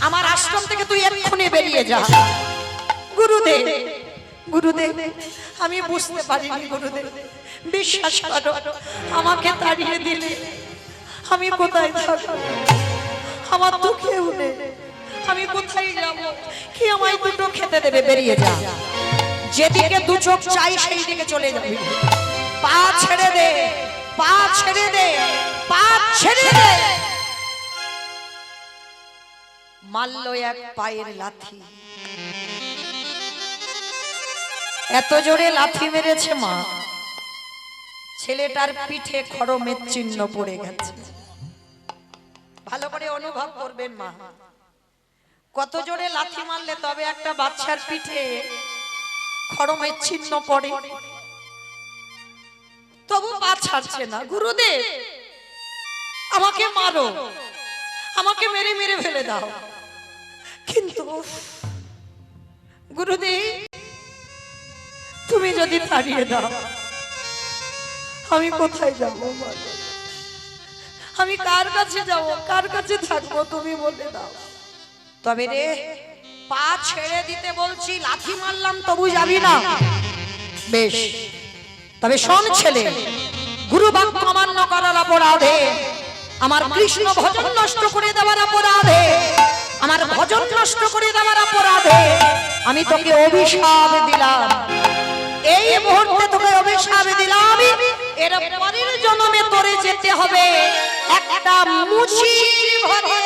আমার আশ্রম থেকে তুই এক্ষুনি বেরিয়ে যা। গুরুদেব গুরুদেব আমি বুঝতে পারিনি গুরুদেব, বিশ্বাস করো আমাকে তাড়িয়ে দিলে আমি কোথায় থাকবো? আমার তো কেউ নেই, আমি কোথায় যাব? কি আমায় দুটো খেতে দেবে? বেরিয়ে যা, যেদিকে দু চোখ চাই সেই দিকে চলে যাবি। পা ছেড়ে দে, পা ছেড়ে দে, পা ছেড়ে দে। মারল এক পায়ের লাথি, এত জোরে লাথি মেরেছে মা, ছেলেটার পিঠে খড়মের চিহ্ন পড়ে গেছে। ভালো করে অনুভব করবেন মা, কত জোরে লাথি মারলে তবে একটা বাচ্চার পিঠে খড়মের চিহ্ন পড়ে, তবু পা ছাড়ছে না। গুরুদেব আমাকে মারো, আমাকে মেরে মেরে ফেলে দাও, কিন্তু গুরুদেব তুমি যদি তাড়িয়ে দাও আমি কোথায় যাব? আমি কার কাছে যাব, কার কাছে থাকবো? তুমি বলে দাও। তবে রে পা ছেড়ে দিতে বলছি, লাথি মারলাম তবু যাবি না? বেশ, তবে শোন ছেলে, গুরু বাক্য অমান্য করার অপরাধে, আমার কৃষ্ণ ভজন নষ্ট করে দেওয়ার অপরাধে, আমার ভজন নষ্ট করে দেওয়ার অপরাধে আমি তোকে অভিশাপ দিলাম। এই মুহূর্তে তোকে অভিশাপ দিলাম, এর পরের জন্মে তোরে যেতে হবে একটা মুচির ঘরে।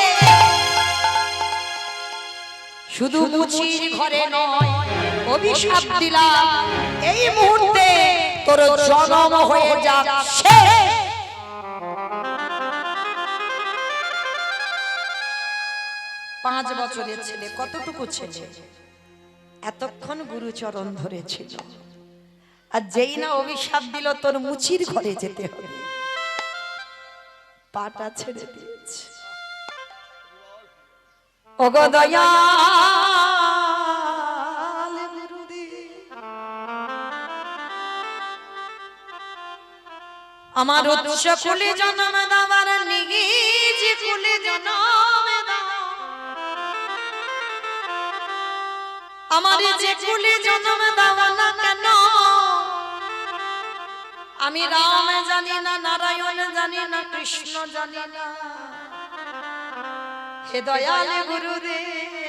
শুধু মুচির ঘরে নয়, অভিশাপ দিলাম এই মুহূর্তে তোর জন্ম হয়ে যাচ্ছে 5 বছরের ছেলে। কতটুকু ছেলে, এতক্ষণ গুরুচরণ ধরেছিল, আর যেই না অভিশাপ দিল তোর মুচির ঘরে যেতে হবে, পাটা ছেড়ে দিয়েছে। ওগো দয়াল গুরুদেব, আমার উচ্চ কুলে জন্ম দেওয়ার নিজ কুলে জন্ম দাও, আমার যে কুলে জন্ম দেওয়া না কেন, আমি রাম জানি না, নারায়ণ জানি না, কৃষ্ণ জানি না। হে দয়াল গুরুদেব,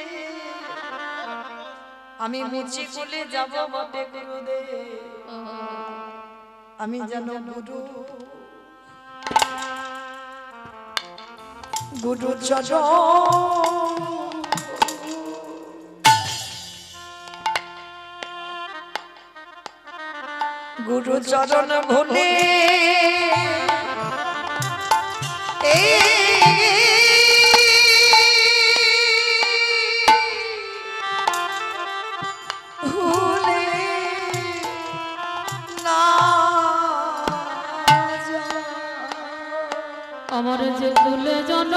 আমি মুচি কুলে যাব বটে গুরুদেব, আমি যেন গুরু গুরু চরণ গুরু চরণ ভুলে ভুলে আমার যে কুলে জন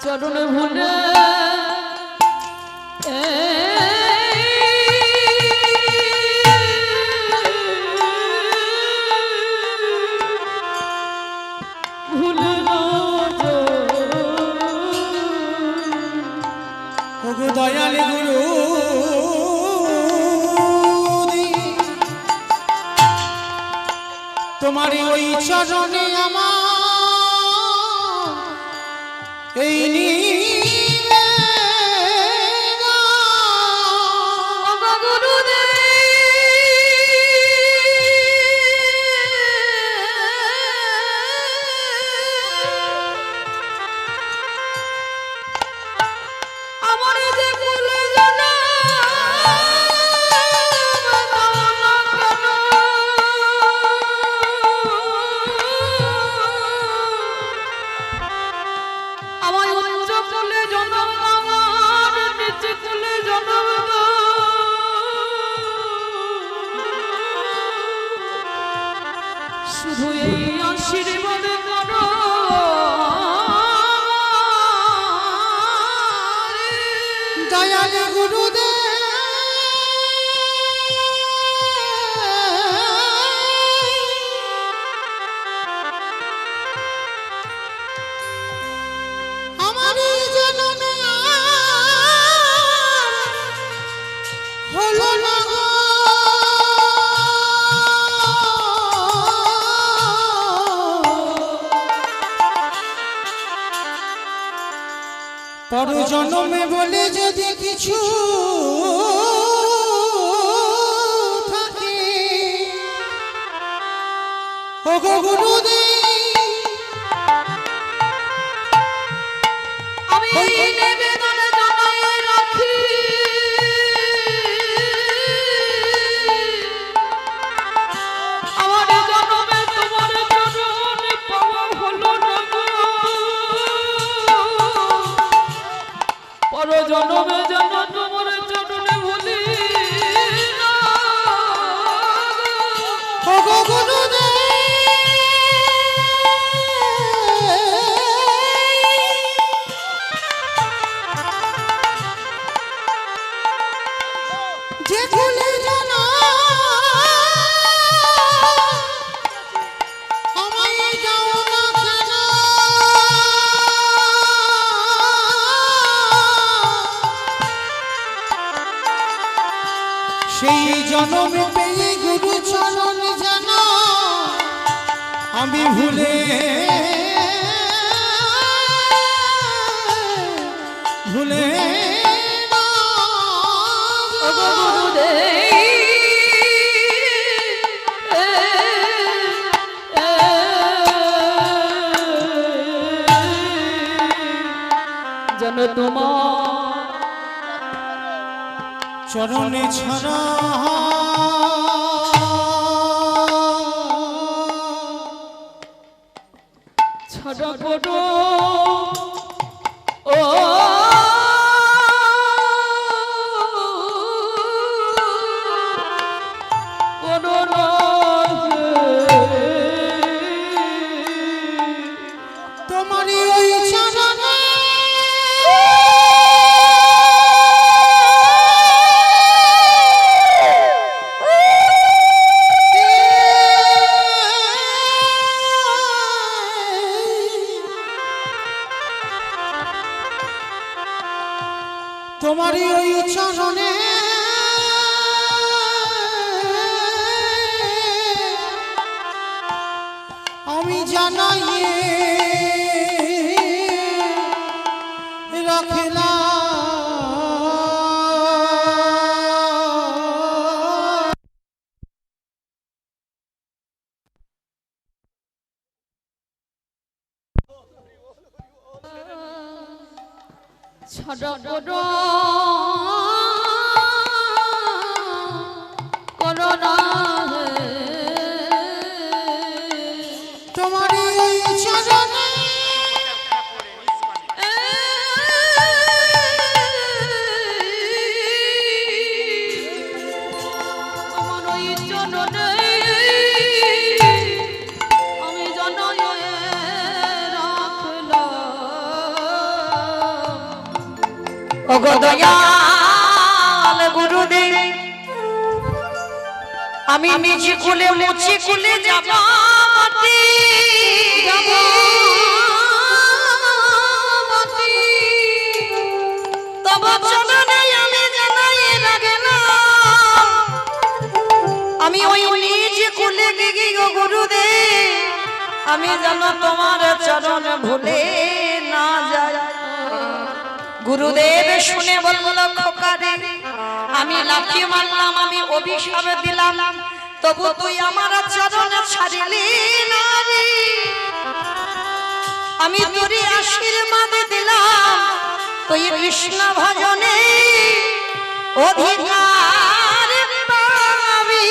চরণে ভুলে ভুলে ওগো দয়াল গুরু তোমার ওই চরণে আমার এই শুধু এই আশীর্বাদ করো দয়াল গুরুদেব আমার জনমে হলো না পর জন্মে বলে যদি কিছু থাকে ওগো গুরুদেব আমি নিবেদন জানাই রাখি আমার জন্মে তোমার চরণ পাওয়া হলো না পর জন্মে যেন তোমার চরণে ভুলি ওগো গুরুদেব যে ভুলে জানা আমায় যাও না কেন সেই জন্ম পেয়ে গুরু চরণ জানা আমি ভুলে ভুলে না যেন তোমার চরণে ছাড়া ছাড়া করো ও তোমারই ওই চরণে তোমারই ওই চরণে আমি জানাই রাখলাম ছাড়া করো করোনা তোমারই ওই চরণে আমার ওই চরণে আমি জানাই রাখলাম। ওগো দয়াল গুরুদেব আমি নিজ কুলে মুছি কুলে যাব মাটি তব চরণে আমি জানাই রাখলাম আমি ওই নিজ কুলে গিয়ে গো গুরুদেব আমি যেন তোমার চরণ ভুলে না যাই। গুরুদেব শুনে বলল খোকারে আমি লাথি মারলাম আমি অভিশাপ দিলাম তবু তুই আমার চরণ ছাড়িলি না রে আমি তোর আশীর্বাদ দিলাম তুই কৃষ্ণ ভজনে অধিকার পাবি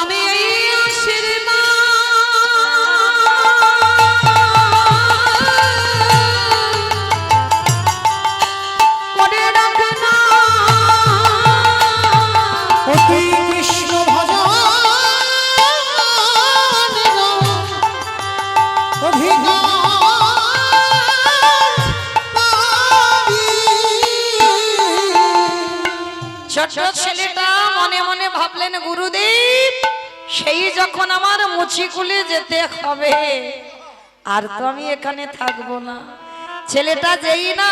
আমি এই আশীর্বাদ করে রাখলাম। অতি কৃষ্ণ ভজন অধিকার পাবি। ছোট ছেলেটা মনে মনে ভাবলেন গুরুদেব সেই যখন আমার মুচিকুলে যেতে হবে আর তো আমি এখানে থাকবো না। ছেলেটা যেই না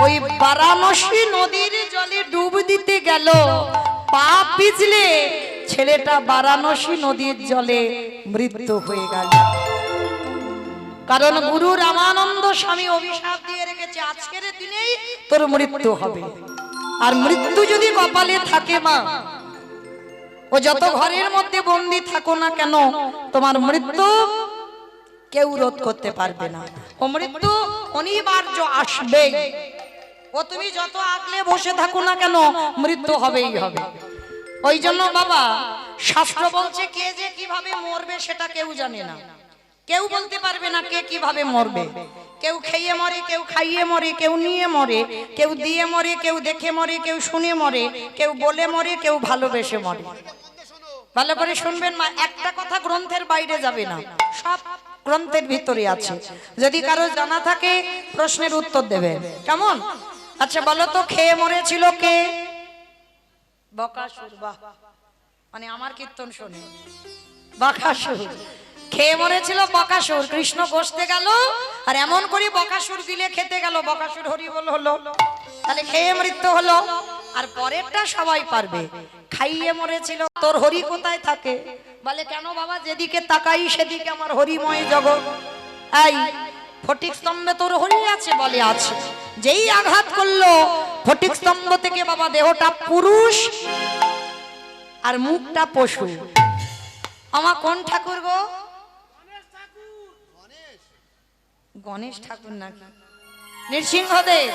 ওই বারাণসী নদীর জলে ডুব দিতে গেল পা পিছলে ছেলেটা বারাণসী নদীর জলে মৃত্যু হয়ে গেল। কারণ গুরু রামানন্দ স্বামী অভিশাপ দিয়ে রেখেছে আজকের দিনেই তোর মৃত্যু হবে। আর মৃত্যু যদি কপালে থাকে মা ও যত ঘরের মধ্যে বন্দি থাকো না কেন তোমার মৃত্যু কেউ রোধ করতে পারবে না। ও মৃত্যু অনিবার্য আসবে। ও তুমি যত আগলে বসে থাকো না কেন মৃত্যু হবেই হবে। ওই জন্য বাবা শাস্ত্র বলছে কে যে কিভাবে মরবে সেটা কেউ জানে না, কেউ বলতে পারবে না কে কিভাবে মরবে। কেউ খেয়ে মরে, কেউ খাইয়ে মরে, কেউ নিয়ে মরে, কেউ দিয়ে মরে, কেউ দেখে মরে, কেউ শুনে মরে, কেউ বলে মরে, কেউ ভালোবেসে মরে। ভালো করে শুনবেন মা, একটা কথা গ্রন্থের বাইরে যাবে না, সব গ্রন্থের ভিতরে আছে। যদি কারো জানা থাকে প্রশ্নের উত্তর দেবেন, কেমন? আচ্ছা বলো তো খেয়ে মরেছিল কে? বকাসুর। বাহ, মানে আমার কীর্তন শোনে বকাসুর খেয়ে মরেছিল। বকাসুর কৃষ্ণ বসতে গেল আর এমন করে বকাসুর দিলে খেতে গেল, বকাসুর হরিবল হলো, তাহলে খেয়ে মৃত্যু হলো। আর পরেরটা সবাই পারবে, খাইয়ে মরেছিল। তোর হরি কোথায় থাকে? বলে কেন বাবা, যেদিকে তাকাই সেদিকে আমার হরিময় জগৎ। এই ফটিক স্তম্ভে তোর হরি আছে? বলে আছে। যেই আঘাত করলো ফটিক স্তম্ভ থেকে বাবা দেহটা পুরুষ আর মুখটা পশু। আমার কোন ঠাকুর গো? গণেশ ঠাকুর নাকি নৃসিংহদেব?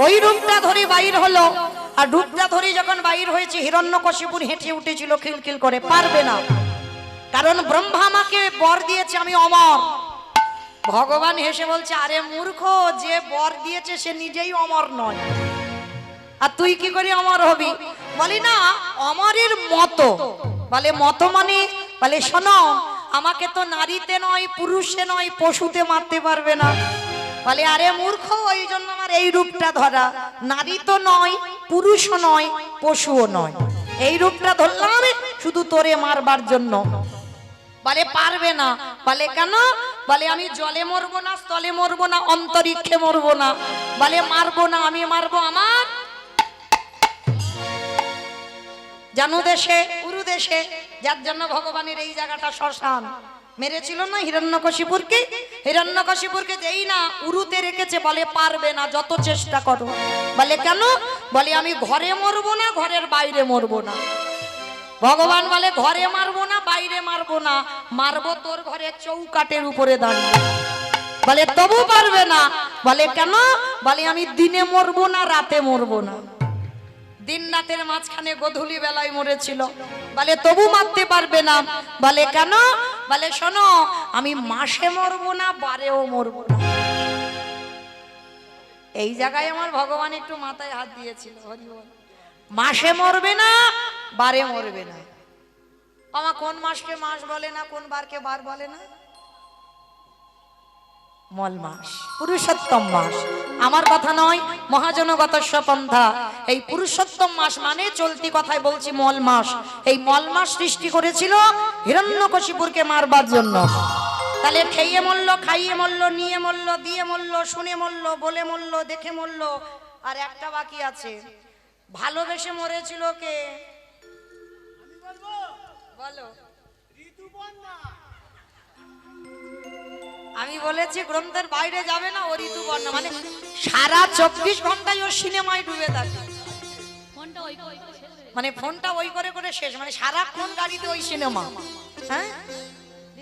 ওই রূপটা ধরে বাইর হলো। আর রূপটা ধরে যখন বাইর হয়েছে হিরণ্যকশিপুর হেঁটে উঠেছিল খিলখিল করে, পারবে না। কারণ ব্রহ্মা আমাকে বর দিয়েছে আমি অমর। ভগবান হেসে বলছে আরে মূর্খ, যে বর দিয়েছে সে নিজেই অমর নয়, আর তুই কি করে অমর হবি? বলি না অমরের মতো। বলে মতো মানে? বলে শোনো, আমাকে তো নারীতে নয়, পুরুষে নয়, পশুতে মারতে পারবে না। বলে আরে মূর্খ, ওই জন্য আমার এই রূপটা ধরা। নারী তো নয়, পুরুষও নয়, পশুও নয়, এই রূপটা ধরলাম শুধু তোরে মারবার জন্য। বলে পারবে না। বলে কেন? বলে আমি জলে মরবো না, স্থলে মরবো না, অন্তরিক্ষে মরবো না। বলে মারবো না, আমি মারবো আমার জানু দেশে, উরু দেশে, যার জন্য ভগবানের এই জায়গাটা শ্মশান। মেরেছিল না হিরণ্যকশিপুরকে? হিরণ্যকশিপুরকে যেই না উরুতে রেখেছে, বলে পারবে না, যত চেষ্টা করো। বলে কেন? বলে আমি ঘরে মরবো না, ঘরের বাইরে মরবো না। ভগবান বলে ঘরে মারবো না, বাইরে মারবো না, মারবো তোর ঘরে চৌকাটের উপরে দাঁড়িয়ে। বলে তবু পারবে না। বলে কেন? বলে আমি দিনে মরবো না রাতে মরবো না। দিন রাতের মাঝখানে গোধূলি বেলায় মরেছিল। বলে তবু মারতে পারবে না। বলে কেন? বলে শোনো, আমি মাসে মরবো না বারেও মরবো না। এই জায়গায় আমার ভগবান একটু মাথায় হাত দিয়েছিল। হরি বল। মাসে মরবে না বারে মরবে না। আমার কোন মাসকে মাস বলে না, কোন বারকে বার বলে না? মল মাস, পুরুষোত্তম মাস। আমার কথা নয়, মহাজনগতস্য পন্থা। এই পুরুষোত্তম মাস মানে চলতি কথায় বলছি মল মাস। এই মল মাস সৃষ্টি করেছিল হিরণ্যকশিপুরকে মারবার জন্য। তাহলে খেয়ে মরল, খাইয়ে মরল, নিয়ে মরল, দিয়ে মরল, শুনে মরল, বলে মরল, দেখে মরল। আর একটা বাকি আছে, ভালোবেসে মরেছিল কে? বলো। আমি বলেছি গ্রন্থের বাইরে যাবে না। ও ঋতুপর্ণা মানে সারা 24 ঘন্টায় ও সিনেমায় ডুবে থাকে। মানে ফোনটা ওই করে করে শেষ, মানে সারাক্ষণ গাড়িতে ওই সিনেমা। হ্যাঁ,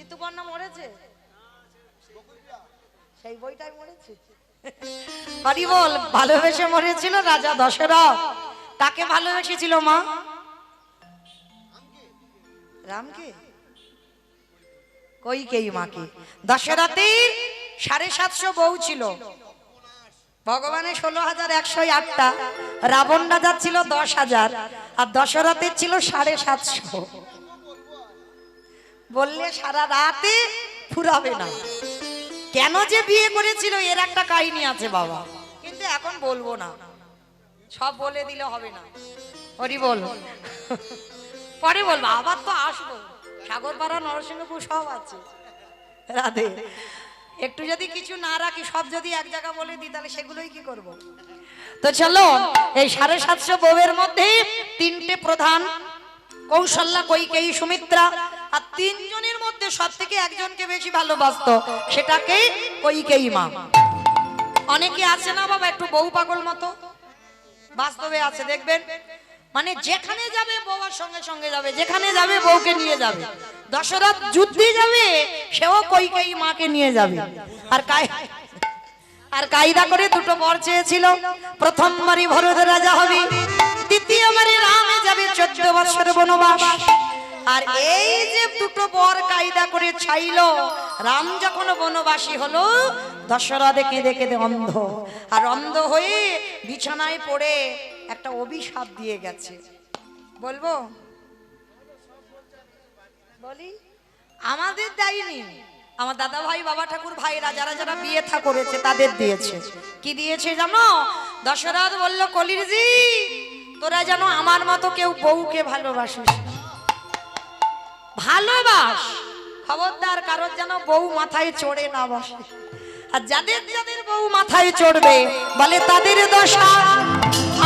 ঋতুপর্ণা মরেছে, সেই বইটাই মরেছে। হরি বল। ভালোবেসে মরেছিল রাজা দশরথ। কাকে ভালোবেসেছিল মা? রামকে, কইকেয়ী মাকে। দশরথের 750 বউ ছিল, ভগবানের 16,108টা, রাবণ রাজার ছিল 10,000, আর দশরথের ছিল 750। বললে সারা রাতে ফুরাবে না। কেন যে বিয়ে করেছিল এর একটা কাহিনী আছে বাবা, কিন্তু এখন বলবো না, সব বলে দিলে হবে না। হরি বল। পরে বলবো, আবার তো আসবো। সাগরপাড়া, নরসিংহপুর সব আছে। রাধে। একটু যদি কিছু না রাখি, সব যদি এক জায়গা বলে দিই, তাহলে সেগুলোই কি করব? তো চলো, এই 750 বউয়ের মধ্যে 3টে প্রধান, কৌশল্যা, কইকেয়ী, সুমিত্রা। আর 3 জনের মধ্যে সব থেকে একজনকে বেশি ভালোবাসতো, সেটাকে কইকেয়ী মা। অনেকে আছে না বাবা একটু বউ পাগল মতো, বাস্তবে আছে দেখবেন। মানে যেখানে যাবে বউর সঙ্গে সঙ্গে যাবে, যেখানে যাবে বউকে নিয়ে যাবে। দশরথ যুদ্ধে যাবে, সেও কইকেয়ী মাকে নিয়ে যাবে। আর কায়দা করে 2টো বর চেয়েছিল। প্রথমবারই ভরত রাজা হবে, দ্বিতীয়বারই রামে যাবে 14 বছর বনবাস। আর এই যে 2টো বর কায়দা করে চাইল, রাম যখন বনবাসী হলো, দশরথ কেঁদে কেঁদে অন্ধ। আর অন্ধ হয়ে বিছানায় পড়ে একটা অভিশাপ দিয়ে গেছে। বলবো? বলি, আমাদের দেয়নি, আমার দাদা ভাই, বাবা ঠাকুর ভাইরা যারা যারা বিয়ে থা করেছে তাদের দিয়েছে। কি দিয়েছে জানো? দশরথ বলল, কলিরজি, তোরা যেন আমার মতো কেউ বউকে ভালোবাসিস, ভালোবাস, খবরদার কারোর যেন বউ মাথায় চড়ে না বসে। আর যাদের যাদের বউ মাথায় চড়বে, বলে তাদের দশা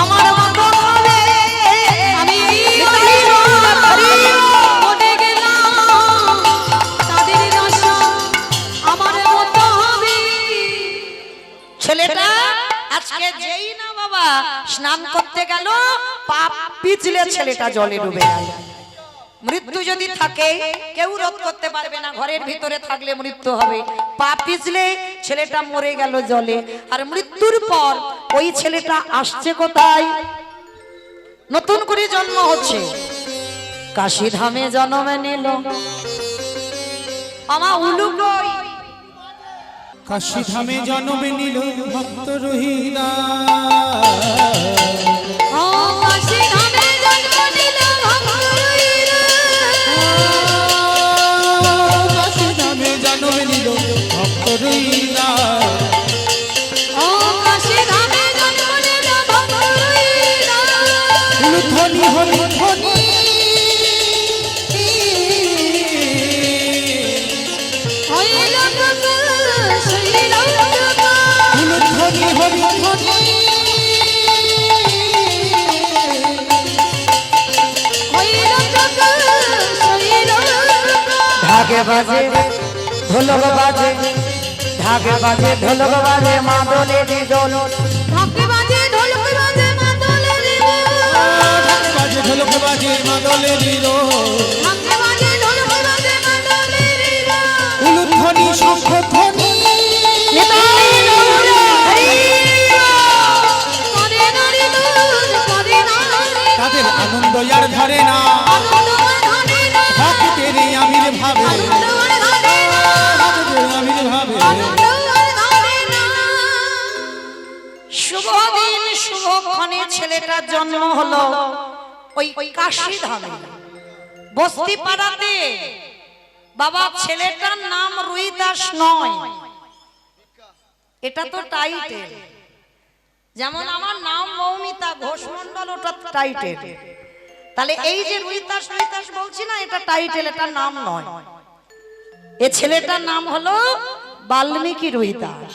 আমার মতো হবে। আমি মনে গেলাম, তাদের দশা আমার মতো হবে। ছেলেটা আজকে যেই না বাবা স্নান করতে গেল, পাপ পিছলে ছেলেটা জলে ডুবে গেল। মৃত্যু যদি থাকে কেউ রোধ করতে পারবে না, ঘরের ভিতরে থাকলে মৃত্যু হবে। পা পিছলে ছেলেটা মরে গেল জলে। আর মৃত্যুর পর ওই ছেলেটা আসছে কোথায়? নতুন করে জন্ম হচ্ছে, কাশী ধামে জন্ম নিল। আমা উলুকই কাশী ধামে জন্ম নিল ভক্ত রহিদা। ঢাকে বাজে ঢোলক বাজে, ঢাকে বাজে ঢোলক বাজে, মাদলে দিদল। ঢাকে বাজে ঢোলক বাজে, মাদলে দিদল। ঢাকে বাজে ঢোলক বাজে, মাদলে দিদল। ঢাকে বাজে ঢোলক বাজে, মাদলে দিদল। উলুধ্বনি শঙ্খধ্বনি নিতাই গৌর হরি করে নারী দুধ করে নারী তাদের আনন্দ আর ধরে না, আনন্দ ধরে না ভক্তের আমির ভাবে, আনন্দ ধরে না ভক্তের আমির ভাবে। আনন্দ ধরে না শুভ দিন শুভক্ষণে ছেলেটার জন্ম হলো ওই কাশী ধামে বস্তি পাড়াতে। বাবা ছেলেটার নাম রুইদাস নয়, এটা তো টাইটেল। যেমন আমার নাম মৌমিতা ঘোষ মন্ডল, ওটা টাইটেল। তাহলে এই যে রুইদাস রুইদাস বলছি না, এটা টাইটেল, এটা নাম নয়। এ ছেলেটার নাম হলো বাল্মীকি রুইদাস।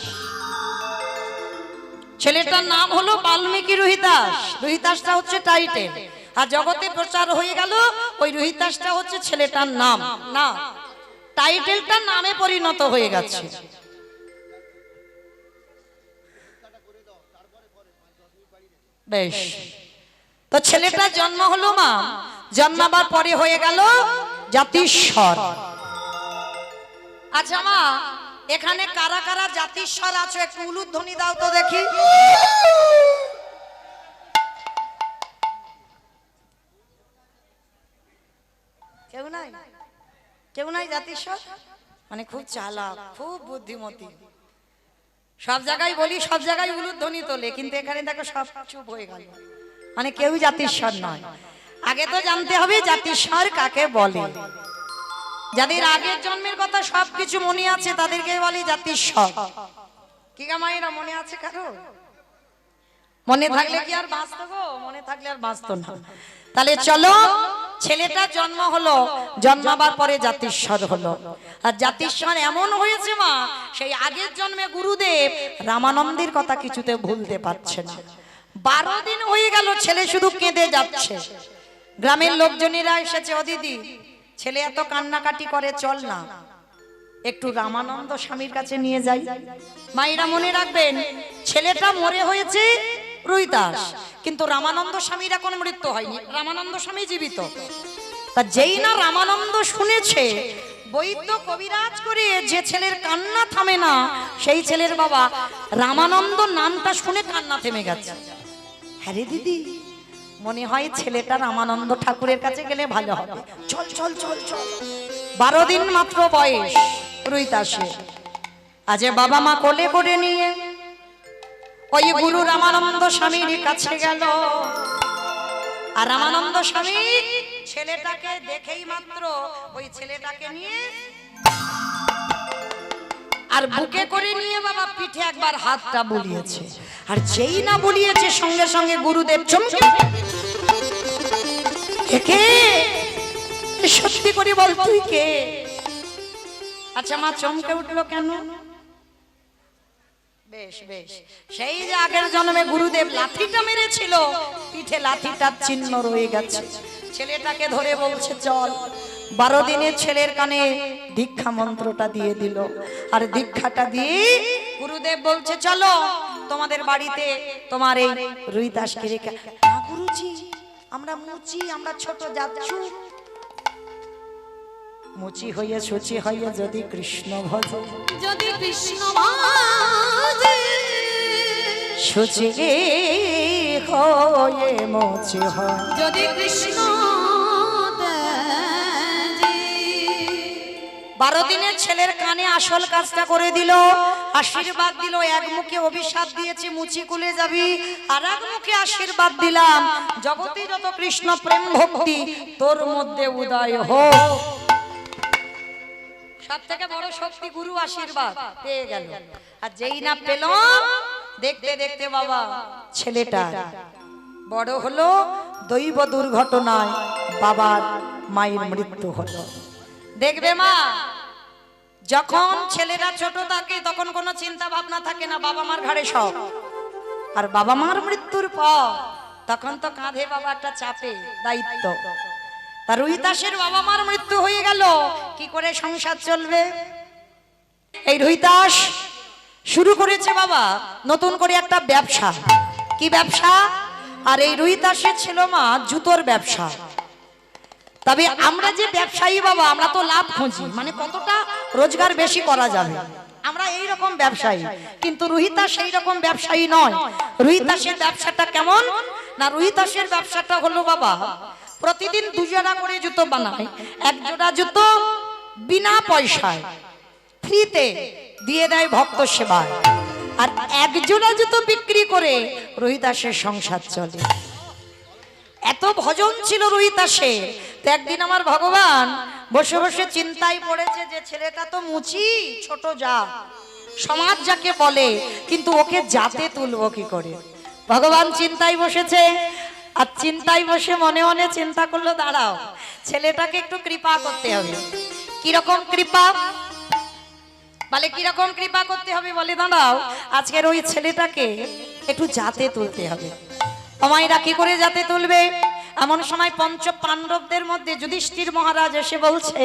ছেলেটার নাম হলো বাল্মীকি রুহিদাস। রুহিদাসটা হচ্ছে টাইটেল, আর জগতে প্রচার হয়ে গেল ওই রুহিদাসটা হচ্ছে ছেলেটার নাম। না, টাইটেলটা নামে পরিণত হয়ে গেছে। বেশ, তো ছেলেটার জন্ম হলো মা, জন্মাবার পরে হয়ে গেল জাতিস্বর। আচ্ছা মা, এখানে কারা কারা জাতিস্বর আছো একটু উলুধ্বনি দাও তো দেখি। কেউ নাই? কেউ নাই জাতিস্বর? মানে খুব চালাক, খুব বুদ্ধিমতী। সব জায়গায় বলি, সব জায়গায় উলুধ্বনি তোলে, কিন্তু এখানে দেখো সব চুপ হয়ে গেল। মানে কেউ জাতিস্বর নয়। আগে তো জানতে হবে জাতিস্বর কাকে বলে। যাদের আগের জন্মের কথা সবকিছু মনে আছে তাদেরকে বলি জাতিস্বর। কি গা মায়েরা, মনে আছে কারো? মনে থাকলে কি আর বাঁচতো গো? মনে থাকলে আর বাঁচতো না। তাহলে চলো, ছেলেটার জন্ম হলো, জন্মাবার পরে জাতিস্বর হলো। আর জাতিস্বর এমন হয়েছে মা, সেই আগের জন্মে গুরুদেব রামানন্দের কথা কিছুতে ভুলতে পারছে না। 12 দিন হয়ে গেল ছেলে শুধু কেঁদে যাচ্ছে। গ্রামের লোকজনেরা এসেছে, ও দিদি ছেলে এত কান্নাকাটি করে, চল না একটু রামানন্দ স্বামীর কাছে নিয়ে যাই। মায়েরা মনে রাখবেন, ছেলেটা মরে হয়েছে রুইদাস, কিন্তু রামানন্দ স্বামীর এখন মৃত্যু হয়নি, রামানন্দ স্বামী জীবিত। তা যেই না রামানন্দ শুনেছে, বৈদ্য কবিরাজ করে যে ছেলের কান্না থামে না, সেই ছেলের বাবা রামানন্দ নামটা শুনে কান্না থেমে গেছে। হ্যাঁ রে দিদি, মনে হয় ছেলেটা রামানন্দ ঠাকুরের কাছে গেলে ভালো হবে, চল চল চল চল। 12 দিন মাত্র বয়স রুইদাসের। আজ বাবা মা কোলে করে নিয়ে ওই গুরু রামানন্দ স্বামীর কাছে গেল। আর রামানন্দ স্বামী ছেলেটাকে দেখেই মাত্র ওই ছেলেটাকে নিয়ে আর বুকে করে নিয়ে বাবা পিঠে একবার হাতটা বুলিয়েছে। আর যেই না বুলিয়েছে, সঙ্গে সঙ্গে গুরুদেব চমকে, কে সত্যি করে বল তুই কে? আচ্ছা মা চমকে উঠলো কেন? বেশ বেশ, সেই যে আগের জন্মে গুরুদেব লাঠিটা মেরেছিল, পিঠে লাঠিটার চিহ্ন রয়ে গেছে। ছেলেটাকে ধরে বলছে চল। 12 দিনের ছেলের কানে দীক্ষা মন্ত্রটা দিয়ে দিল। আর দীক্ষাটা দিয়ে গুরুদেব বলছে চলো তোমাদের বাড়িতে তোমার এই রুইদাসকে রেখে। না গুরুজি, আমরা মুচি, আমরা ছোট যাচ্ছু। মুচি হইয়া সুচি হইয়া যদি কৃষ্ণ ভজ, যদি কৃষ্ণ ভাজে সুচি হয়ে মুচি হয়, যদি কৃষ্ণ তেজে 12 দিনের ছেলের কানে আসল কাজটা করে দিল, আশীর্বাদ দিল। এক মুখে অভিশাপ দিয়েছি মুচি কুলে যাবি, আর এক মুখে আশীর্বাদ দিলাম জগতে যত কৃষ্ণ প্রেম ভক্তি তোর মধ্যে উদয় হোক। সব থেকে বড় শক্তি গুরু আশীর্বাদ পেয়ে গেল। আর যেই না পেল, দেখতে দেখতে বাবা ছেলেটা বড় হলো, দৈব দুর্ঘটনায় বাবার মায়ের মৃত্যু হলো। দেখবে মা, যখন ছেলেরা ছোট থাকে তখন কোনো চিন্তা ভাবনা থাকে না, বাবা মার ঘাড়ে সব। আর বাবা মার মৃত্যুর পর তখন তো কাঁধে বাবা একটা চাপে দায়িত্ব। তার রুইদাসের বাবা মার মৃত্যু হয়ে গেল, কি করে সংসার চলবে? এই রুইদাস শুরু করেছে বাবা নতুন করে একটা ব্যবসা। কি ব্যবসা? আর এই রুইদাসের ছিল মা জুতোর ব্যবসা। তবে আমরা যে ব্যবসায়ী বাবা, আমরা তো লাভ খুঁজি, মানে কতটা রোজগার বেশি করা যাবে। আমরা এই রকম ব্যবসায়ী, কিন্তু রুহিতা সেই রকম ব্যবসায়ী নয়। রুহিতাসের ব্যবসাটা কেমন না, রুহিতাসের ব্যবসাটা হলো বাবা প্রতিদিন 2 জোড়া করে জুতো বানায়। 1 জোড়া জুতো বিনা পয়সায় ফ্রিতে দিয়ে দেয় ভক্ত সেবায়, আর 1 জোড়া জুতো বিক্রি করে রুহিতাসের সংসার চলে। এত ভজন ছিল রুহিতাসে। তো একদিন আমার ভগবান বসে বসে চিন্তায় পড়েছে যে ছেলেটা তো মুচি, ছোট জাত, সমাজ যাকে বলে, কিন্তু ওকে জাতে তুলবো কি করে। ভগবান চিন্তায় বসেছে, আর চিন্তায় বসে মনে মনে চিন্তা করলো, দাঁড়াও ছেলেটাকে একটু কৃপা করতে হবে। কিরকম কৃপা বলে, কিরকম কৃপা করতে হবে বলে, দাঁড়াও আজকের ওই ছেলেটাকে একটু জাতে তুলতে হবে। অমাইরা কি করে জাতে তুলবে? এমন সময় 5 পাণ্ডবদের মধ্যে যুধিষ্ঠির মহারাজ এসে বলছে,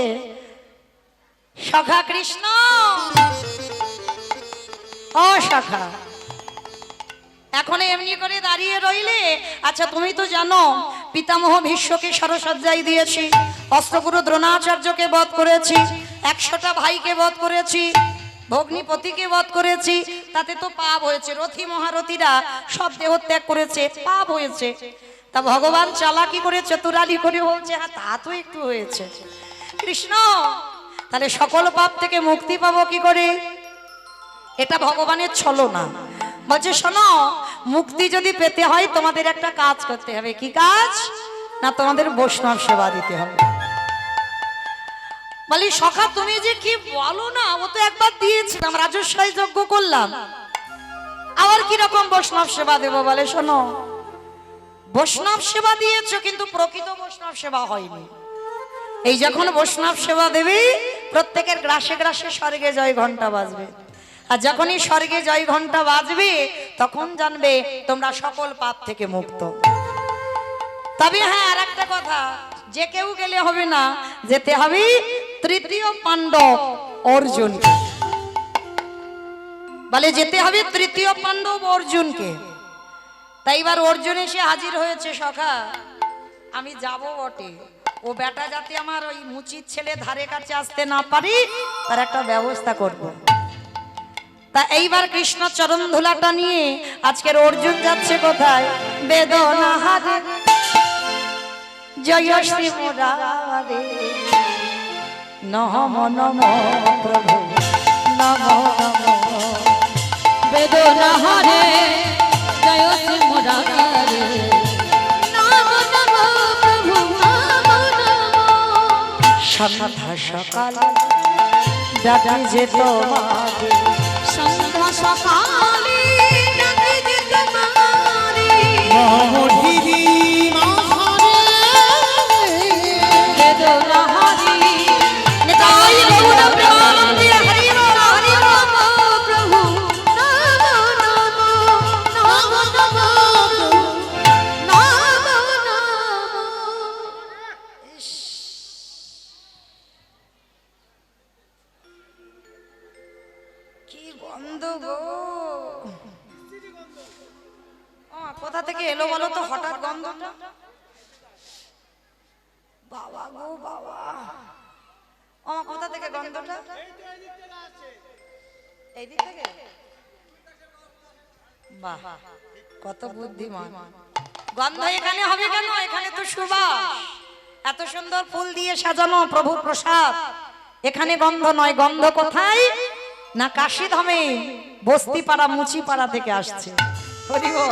সখা কৃষ্ণ, ও সখা, এখন এমনি করে দাঁড়িয়ে রইলে? আচ্ছা তুমি তো জানো পিতামহ ভীষ্মকে সরসজ্জায় দিয়েছি, অস্ত্রগুরু দ্রোণাচার্যকে বধ করেছি, 100টা ভাইকে বধ করেছি, ভগ্নিপতিকে বধ করেছি, তাতে তো পাপ হয়েছে। রথী মহারথীরা সব দেহত্যাগ করেছে, পাপ হয়েছে। তা ভগবান চালাকি করে চতুরালি করে বলছে, হ্যাঁ তা তো একটু হয়েছে কৃষ্ণ, তাহলে সকল পাপ থেকে মুক্তি পাবো কি করে? এটা ভগবানের ছলনা। বলছে শোনো, মুক্তি যদি পেতে হয় তোমাদের একটা কাজ করতে হবে। কি কাজ? না তোমাদের বৈষ্ণব সেবা দিতে হবে। বলি সখা তুমি যে কি বলো না, ও তো একবার দিয়েছিলাম, রাজস্বাই যজ্ঞ করলাম, আবার কিরকম বৈষ্ণব সেবা দেবো? বলে শোনো, বৈষ্ণব সেবা দিয়েছো কিন্তু প্রকৃত বৈষ্ণব সেবা হয়নি। এই যখন বৈষ্ণব সেবা দেবে প্রত্যেকের গ্রাসে গ্রাসে স্বর্গে জয় ঘন্টা বাজবে, আর যখনই স্বর্গে জয় ঘন্টা বাজবে তখন জানবে তোমরা সকল পাপ থেকে মুক্ত। তবে হ্যাঁ আর একটা কথা, যে কেউ গেলে হবে না, যেতে হবে তৃতীয় পাণ্ডব অর্জুন। বলে যেতে হবে তৃতীয় পাণ্ডব অর্জুনকে। তাই এবার অর্জুন এসে হাজির হয়েছে, সখা আমি যাব বটে, ও বেটা যাতে আমার ওই মুচির ছেলে ধারে কাছে আসতে না পারি তার একটা ব্যবস্থা করব। তা এইবার কৃষ্ণ চরণ ধুলাটা নিয়ে আজকের অর্জুন যাচ্ছে কোথায়? বেদনা হারে জয় শ্রী মুরারে নম নম প্রভু নম নম বেদনা হারে জয় শ্রী মুরারে নাম নম প্রভু নাম নম। সন্ধ্যা সকাল ডাকি যে তোমাকে, সন্ধ্যা সকালে ডাকি যে তোমারে, মহোধৃতি বেদনা হারে নিতাই গৌর প্রেমানন্দে হরি বল হরি বল। প্রভু নাম নম নাম নম নাম নম। কি গন্ধ গো! কোথা থেকে এলো বলো তো হঠাৎ গন্ধটা? বাবা গো বাবা, ও কোথা থেকে গন্ধটা? এই দিক থেকে? বাহ, কত বুদ্ধিমান! গন্ধ এখানে হবে কেন? এখানে তো সুবাস, এত সুন্দর ফুল দিয়ে সাজানো প্রভুর প্রসাদ, এখানে গন্ধ নয়। গন্ধ কোথায়? না কাশীধামে বস্তিপাড়া মুচিপাড়া থেকে আসছে। হরি বল।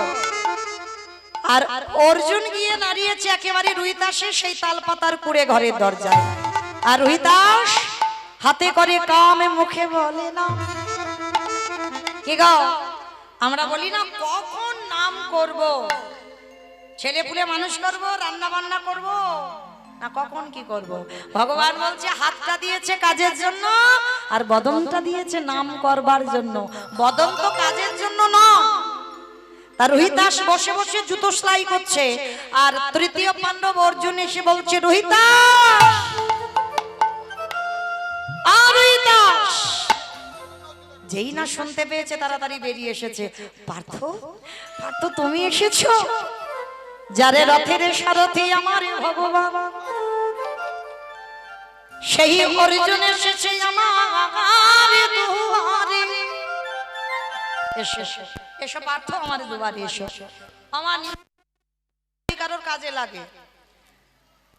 আর অর্জুন গিয়ে দাঁড়িয়েছে একেবারে রুহিতাসের সেই তালপাতার কুড়ে ঘরের দরজায়, আর রুহিতাস হাতে করে কামে মুখে বলে না। কি গো, আমরা বলি না কখন নাম করব, ছেলে পুলে মানুষ করব, রান্না বান্না করব, না কখন কি করব? ভগবান বলছে হাতটা দিয়েছে কাজের জন্য, আর বদনটা দিয়েছে নাম করবার জন্য। বদন তো কাজের জন্য নয়। তার রোহিতাস বসে বসে জুতো সেলাই করছে, আর তৃতীয় পাণ্ডব অর্জুন এসে বলছে, রোহিতাস, রোহিতাস। যেই না শুনতে পেয়েছে তাড়াতাড়ি বেরিয়ে এসেছে। পার্থ, পার্থ তুমি এসেছো? যারে রথের সারথি আমার ভগবান, সেই অর্জুন এসেছে আমার দুয়ারে। এসো এসো পার্থ আমার দুবারে এসো, আমার কারোর কাজে লাগে।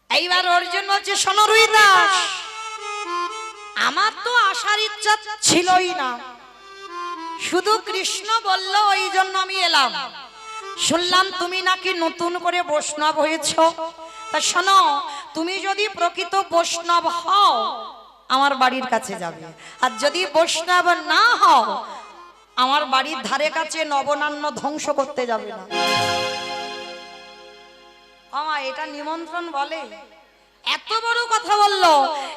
এইবার অর্জুন বলছে, শোনো রুই দাস, আমার তো আসার ইচ্ছা ছিলই না, শুধু কৃষ্ণ বলল ওই জন্য আমি এলাম। শুনলাম তুমি নাকি নতুন করে বৈষ্ণব হয়েছ, তা শোনো, তুমি যদি প্রকৃত বৈষ্ণব হও আমার বাড়ির কাছে যাবে, আর যদি বৈষ্ণব না হও আমার বাড়ির ধারে কাছে নবনান্য ধ্বংস করতে যাবে না। আমার এটা নিমন্ত্রণ বলে, এত বড় কথা বললো,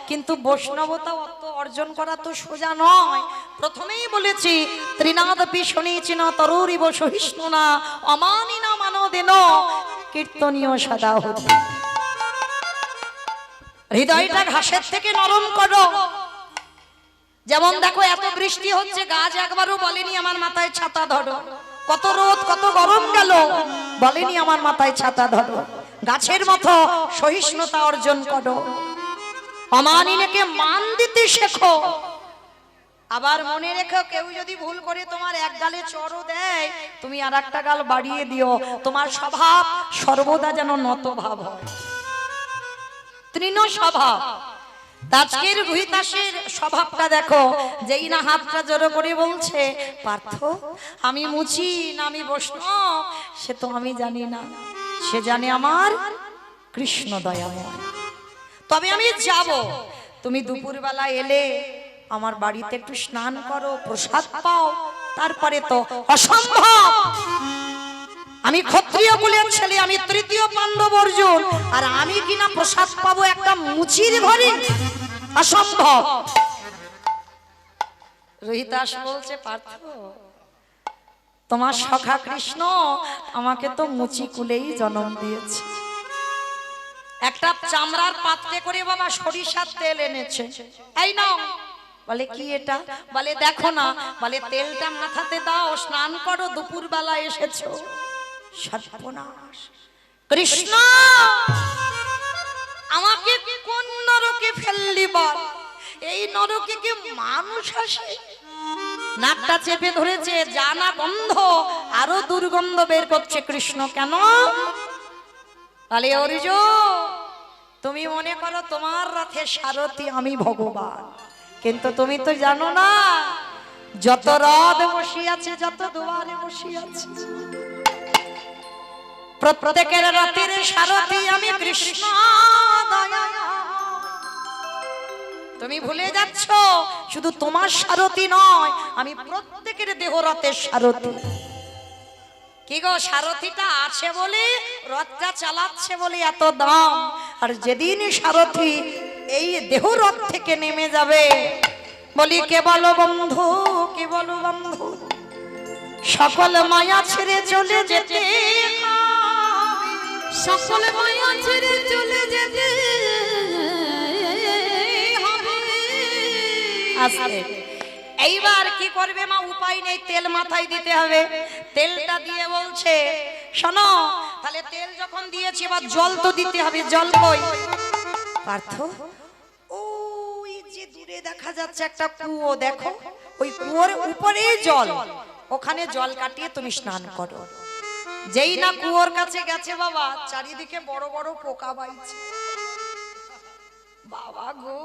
কিন্তু বৈষ্ণবতা অত অর্জন করা তো সোজা নয়। প্রথমেই বলেছি, ত্রিনাদপি শুনেছি না তরুরিব সহিষ্ণু না অমানি না মানদেন কীর্তনীয় সদা হতে। হৃদয়টা ঘাসের থেকে নরম করো। যেমন দেখো, এত বৃষ্টি হচ্ছে, গাছ একবারও বলেনি আমার মাথায় ছাতা ধরো। কত রোদ, কত গরম গেল, বলেনি আমার মাথায় ছাতা ধরো। গাছের মতো সহিষ্ণুতা অর্জন করো, অমানিনকে মান দিতে শেখো। আবার মনে রেখো, কেউ যদি ভুল করে তোমার এক গালে চড়ও দেয়, তুমি আর একটা গাল বাড়িয়ে দিও। তোমার স্বভাব সর্বদা যেন নত ভাব হয়, তৃণ স্বভাব। আজকের রুহিতাসের স্বভাবটা দেখো, যেই না হাতটা জড়ো করে বলছে, পার্থ আমি মুচি না আমি বৈষ্ণব সে তো আমি জানি না, সে জানে আমার কৃষ্ণ দয়াময়। তবে আমি যাব, তুমি দুপুরবেলা এলে আমার বাড়িতে একটু স্নান করো, প্রসাদ পাও, তারপরে তো অসম্ভব। আমি ক্ষত্রিয় কুলের ছেলে, আমি তৃতীয় পাণ্ডব অর্জুন, আর আমি কিনা প্রসাদ পাবো একটা মুচির ঘরে? অসম্ভব। রোহিতাস বলছে, পার্থ তোমার সখা কৃষ্ণ আমাকে তো মুচি কুলেই জন্ম দিয়েছে। একটা চামড়ার পাত্রে করে বাবা সরিষার তেল এনেছে, এই নাও। বলে কি এটা? বলে দেখো না। বলে তেলটা মাথাতে দাও, স্নান করো, দুপুর বেলা এসেছো। সর্বনাশ! কৃষ্ণ আমাকে কোন নরকে ফেললি বল? এই নরকে কি মানুষ আসে? নাকটা চেপে ধরেছে, জানা গন্ধ, আরো দুর্গন্ধ বের করছে। কৃষ্ণ কেন? বলে অর্জুন তুমি মনে করো তোমার রথে সারথি আমি ভগবান, কিন্তু তুমি তো জানো না যত রথ বসিয়াছে, যত দুয়ারে বসিয়াছে, প্রত্যেকের রথের সারথি আমি কৃষ্ণ। তুমি ভুলে যাচ্ছ, শুধু তোমার সারথি নয়, আমি প্রত্যেকের দেহ রথের সারথি। কি গো, সারথিটা আছে বলে, রথটা চালাচ্ছে বলে এত দাম, আর যেদিন সারথি এই দেহ রথ থেকে নেমে যাবে, বলি কে বলো বন্ধু, কে বলো বন্ধু, সকল মায়া ছেড়ে চলে যেতে, সকল মায়া ছেড়ে চলে যেতে হবে। আস্তে। এইবার কি করবে মা? উপায় নেই, তেল মাথায় দিতে হবে। তেলটা দিয়ে বলছে, শোনো, তাহলে তেল যখন দিয়েছি এবার জল তো দিতে হবে। জল কই? পার্থ ওই যে দূরে দেখা যাচ্ছে একটা কুয়ো, দেখো ওই কুয়োর উপরে জল, ওখানে জল কাটিয়ে তুমি স্নান করো। যেই না কুয়োর কাছে গেছে বাবা, চারিদিকে বড় বড় পোকা বাইছে। বাবা গো,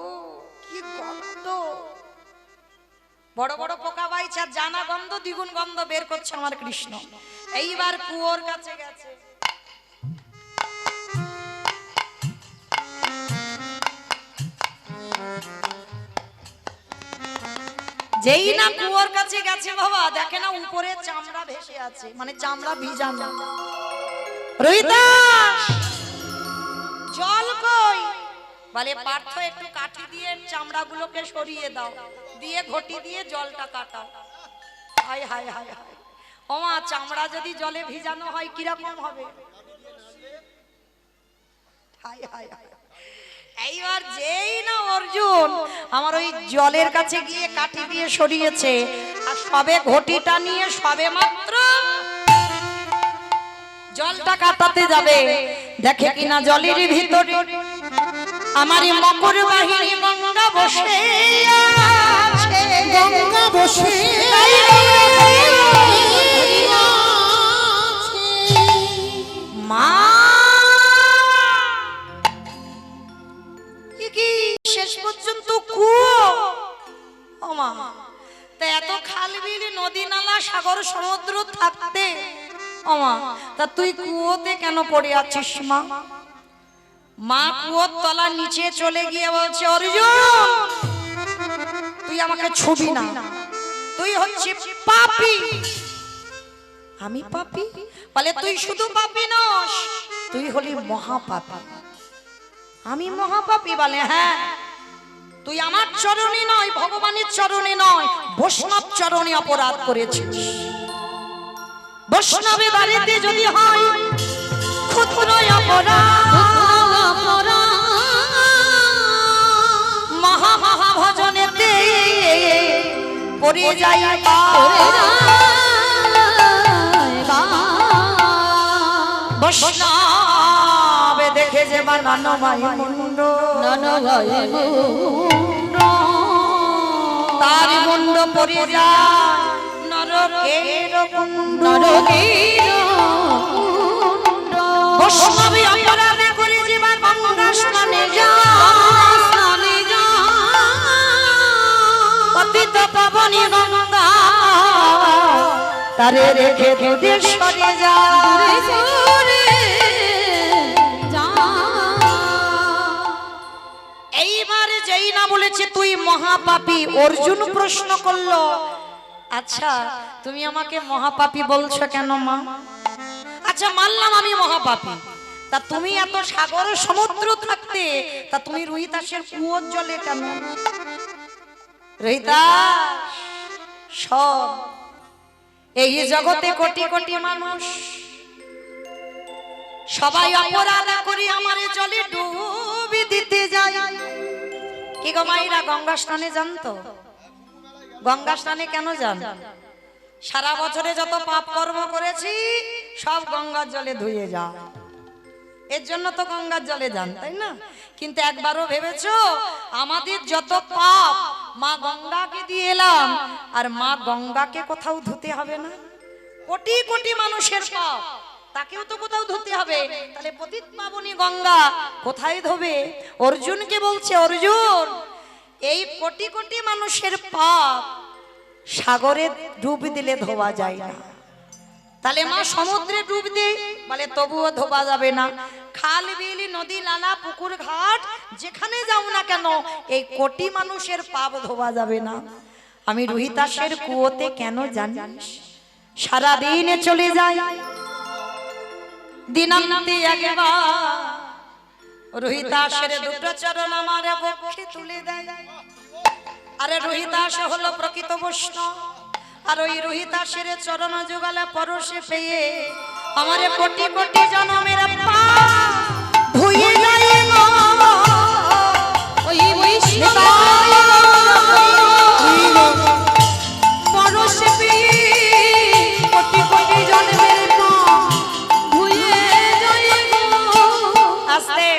কি গন্ধ! বড় বড় পোকা বাইছে, আর জানা গন্ধ, দ্বিগুণ গন্ধ বের করছে আমার কৃষ্ণ। এইবার কুয়োর কাছে গেছে, যেই না কুয়োর কাছে গেছে বাবা, দেখে না উপরে চামড়া ভেসে আছে, মানে চামড়া ভিজানো। রোহিতাস জল কই? বলে পার্থ একটু কাঠি দিয়ে চামড়াগুলোকে সরিয়ে দাও, দিয়ে ঘটি দিয়ে জলটা কাটাও। হায় হায় হায় হায়! ওমা, চামড়া যদি জলে ভিজানো হয় কিরকম হবে? হায় হায় হায়! এইবার যেই না অর্জুন আমার ওই জলের কাছে গিয়ে কাঠি দিয়ে সরিয়েছে, আর সবে ঘটিটা নিয়ে সবে মাত্র জলটা কাটাতে যাবে, দেখে কিনা জলের ভিতরে আমারই মকর বাহিনী গঙ্গা বসে আছে। গঙ্গা বসে তা এত খাল বিল নদী নালা সাগর সমুদ্র থাকতে ওমা তা তুই কুয়োতে কেন পড়ে আছিস মা? মা কুয়োর তলা নিচে চলে গিয়ে বলছে অর্জুন তুই আমাকে ছুবি না, তুই হচ্ছিস পাপী। আমি পাপী? বলে তুই শুধু পাপী নস, তুই হলি মহাপাপী। আমি মহাপাপী? বলে হ্যাঁ, তুই আমার চরণে নয়, ভগবানের চরণে নয়, বৈষ্ণব চরণে অপরাধ করেছিস। বৈষ্ণবের বাড়িতে যদি হয় ক্ষুদ্র অপরাধ, মহা মহা ভজনেতে পড়ে যায় বৈষ্ণব দেখে যে বানানো বায়ুমুণ্ড, তার মুন্ড পড়ে যায় নরকের কুণ্ড। বৈষ্ণবী অপরাধ করে যে গঙ্গা স্নানে যায়, পতিত পাবনী গঙ্গা তারে রেখে দূরে সরে যায়। এইবার যেই না বলেছে তুই মহাপাপী, অর্জুন প্রশ্ন করলো আচ্ছা তুমি আমাকে মহাপাপী বলছো কেন মা? আচ্ছা মানলাম আমি মহাপাপী, তা তুমি এত সাগর সমুদ্র থাকতে তা তুমি রোহিতাসের কুয়োর জলে কেন? রোহিতাস সব এই জগতে কোটি কোটি মানুষ সবাই অপরাধ করি আমার জলে ডুবি দিতে যায়। কি গো মাইরা গঙ্গা স্নানে যান তো? গঙ্গা স্নানে কেন যান? সারা বছরে যত পাপ কর্ম করেছি সব গঙ্গার জলে ধুয়ে যায়, এর জন্য তো গঙ্গার জলে যান, তাই না? কিন্তু একবারও ভেবেছো আমাদের যত পাপ মা গঙ্গাকে দিয়ে এলাম, আর মা গঙ্গাকে কোথাও ধুতে হবে না? কোটি কোটি মানুষের পাপ তাকেও তো কোথাও ধুতে হবে, তাহলে পতিত পাবনী গঙ্গা কোথায় ধোবে? অর্জুনকে বলছে অর্জুন এই কোটি কোটি মানুষের পাপ সাগরে ডুব দিলে ধোয়া যায় না, তাহলে মা সমুদ্রে ডুব দে, বলে তবুও ধোয়া যাবে না। খাল বিল নদী নালা পুকুর ঘাট যেখানে যাও না কেন এই কোটি মানুষের পাপ ধোয়া যাবে না। আমি রোহিতাসের কুয়োতে কেন জানিস সারা দিনে চলে যাই, দিনান্তে একবার রোহিতাসের দুটো চরণ আমার বক্ষে তুলে দেয়। আরে রোহিতাস হলো প্রকৃত বৈষ্ণব, আর ওই রোহিতাসের চরণ যুগলা পরশে পেয়ে আমার কোটি কোটি জনমের পাপ ধুয়ে যায় গো। ওই বৈষ্ণব পরশে পেয়ে কোটি কোটি জনমের পাপ ধুয়ে যায় গো। আস্তে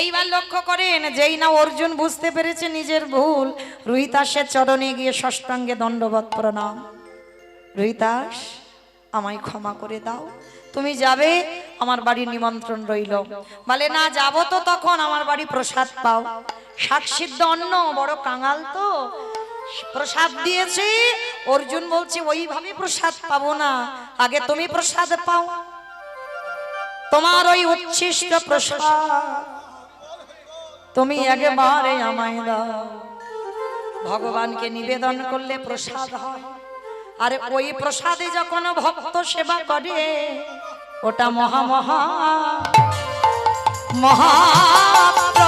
এইবার লক্ষ্য করেন যেই না অর্জুন বুঝতে পেরেছে নিজের ভুল, রোহিতাসের চরণে গিয়ে ষষ্ঠাঙ্গে দণ্ডবত প্রণাম। রোহিতাস আমায় ক্ষমা করে দাও, তুমি যাবে আমার বাড়ির নিমন্ত্রণ রইল। বলে না যাবো তো তখন আমার বাড়ি প্রসাদ পাও, শাক সিদ্ধ অন্ন, বড় কাঙাল তো প্রসাদ দিয়েছে। অর্জুন বলছে ওইভাবে প্রসাদ পাবো না, আগে তুমি প্রসাদ পাও, তোমার ওই উচ্ছিষ্ট প্রসাদ তুমি একবারে আমায় দাও। ভগবানকে নিবেদন করলে প্রসাদ হয়, আর ওই প্রসাদে যখন ভক্ত সেবা করে ওটা মহা মহা মহাপ্রসাদ।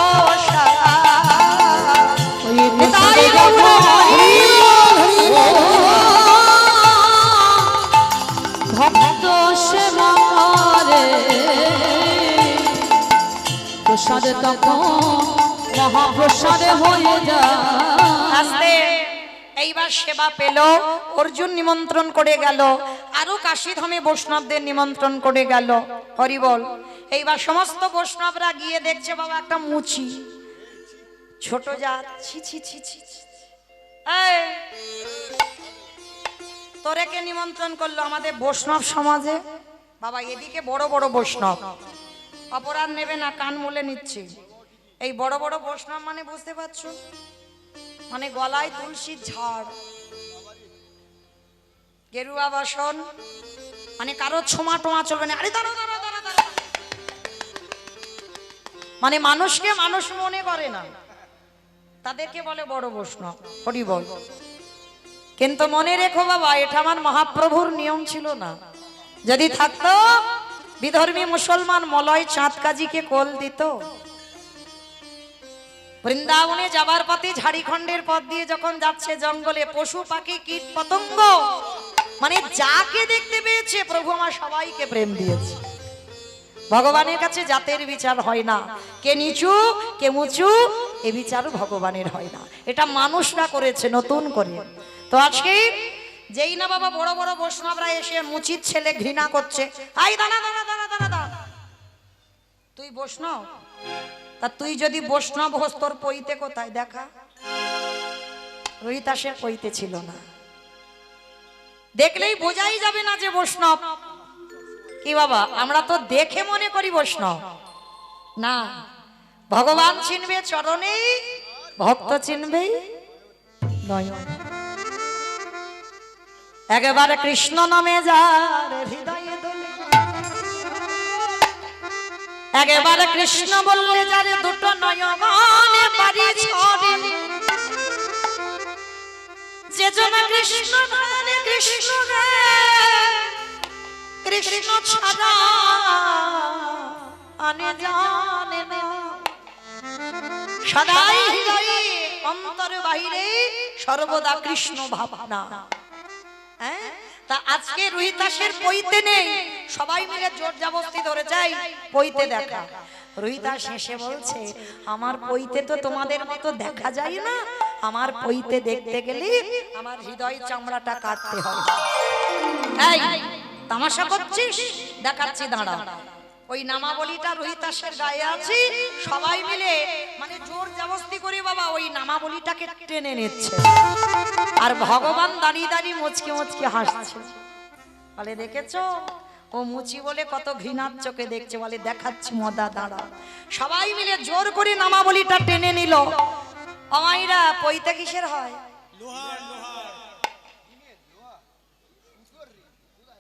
ভক্ত সেবা করে প্রসাদ তখন মহাপ্রসাদ হয়ে যায়। আস্তে এইবার সেবা পেল, অর্জুন নিমন্ত্রণ করে গেল, আরো কাশীধামে বৈষ্ণবদের নিমন্ত্রণ করে গেল। হরি বল। এইবার সমস্ত বৈষ্ণবরা গিয়ে দেখছে বাবা একটা মুচি ছোট জাত, ছি ছি ছি ছি ছি। এই তোরে কে নিমন্ত্রণ করলো? আমাদের বৈষ্ণব সমাজে বাবা এদিকে বড় বড় বৈষ্ণব, অপরাধ নেবে না, কান মুলে নিচ্ছে। এই বড় বড় বৈষ্ণব মানে বুঝতে পারছো, মানে গলায় তুলসীর ঝাড়, গেরুয়া বাসন, মানে কারো ছোঁয়া টোয়া চলবে না। আরে দাঁড়া দাঁড়া দাঁড়া দাঁড়া, মানে মানুষকে মানুষ মনে করে না, তাদেরকে বলে বড় বৈষ্ণব। হরি বল। কিন্তু মনে রেখো বাবা, এটা আমার মহাপ্রভুর নিয়ম ছিল না। যদি থাকতো বিধর্মী মুসলমান মলয় চাঁদ কাজীকে কোল দিত। বৃন্দাবনে যাবার পথে ঝাড়িখণ্ডের পথ দিয়ে যখন যাচ্ছে, জঙ্গলে পশু পাখি কীট পতঙ্গ, মানে যাকে দেখতে পেয়েছে প্রভু আমার সবাইকে প্রেম দিয়েছে। ভগবানের কাছে জাতের বিচার হয় না, কে নিচু কে উঁচু এ বিচার ভগবানের হয় না, এটা মানুষরা করেছে নতুন করে। তো আজকে যেই না বাবা বড় বড় বৈষ্ণবরা এসে মুচির ছেলে ঘৃণা করছে, আই দাঁড়া দাঁড়া দাঁড়া দাঁড়া দাঁড়া, তুই বৈষ্ণব? তা তুই যদি বৈষ্ণব হোস তোর পইতে কোথায় দেখা? রোহিতাসের পইতে ছিল না, দেখলেই বোঝাই যাবে না যে বৈষ্ণব। কি বাবা, আমরা তো দেখে মনে করি বৈষ্ণব না। ভগবান চিনবে চরণে, ভক্ত চিনবে নয়ন। একেবারে কৃষ্ণ নামে যার হৃদয়ে দোলে, একেবারে কৃষ্ণ বললে যারে দুটো নয়নে বাড়ি ছড়ে, যে জন কৃষ্ণ গানে কৃষ্ণ কৃষ্ণ ছাড়া আনে জানে না, সদাই হৃদয়ে অন্তরে বাহিরে সর্বদা কৃষ্ণ ভাবনা। হ্যাঁ, তা আজকে রোহিতাসের পইতে নেই, সবাই মিলে জোর জবরদস্তি ধরে যাই পইতে দেখা। রোহিতাস হেসে বলছে, আমার পইতে তো তোমাদের মতো দেখা যায় না, আমার পইতে দেখতে গেলে আমার হৃদয় চামড়াটা কাটতে হবে। এই তামাশা করছিস? দেখাচ্ছি, দাঁড়া। ওই নামাবলীটা রোহিতাসের গায়ে আছে, সবাই মিলে মানে জোর জবরদস্তি করে বাবা ওই নামাবলীটাকে টেনে নিচ্ছে, আর ভগবান দাঁড়িয়ে দাঁড়িয়ে মুচকে মুচকে হাসছে। বলে দেখেছো, ও মুচি বলে কত ঘৃণার চোখে দেখছে। বলে দেখাচ্ছি মদা, দাঁড়া। সবাই মিলে জোর করে নামাবলীটা টেনে নিল। আমাইরা পইতে কিসের হয়?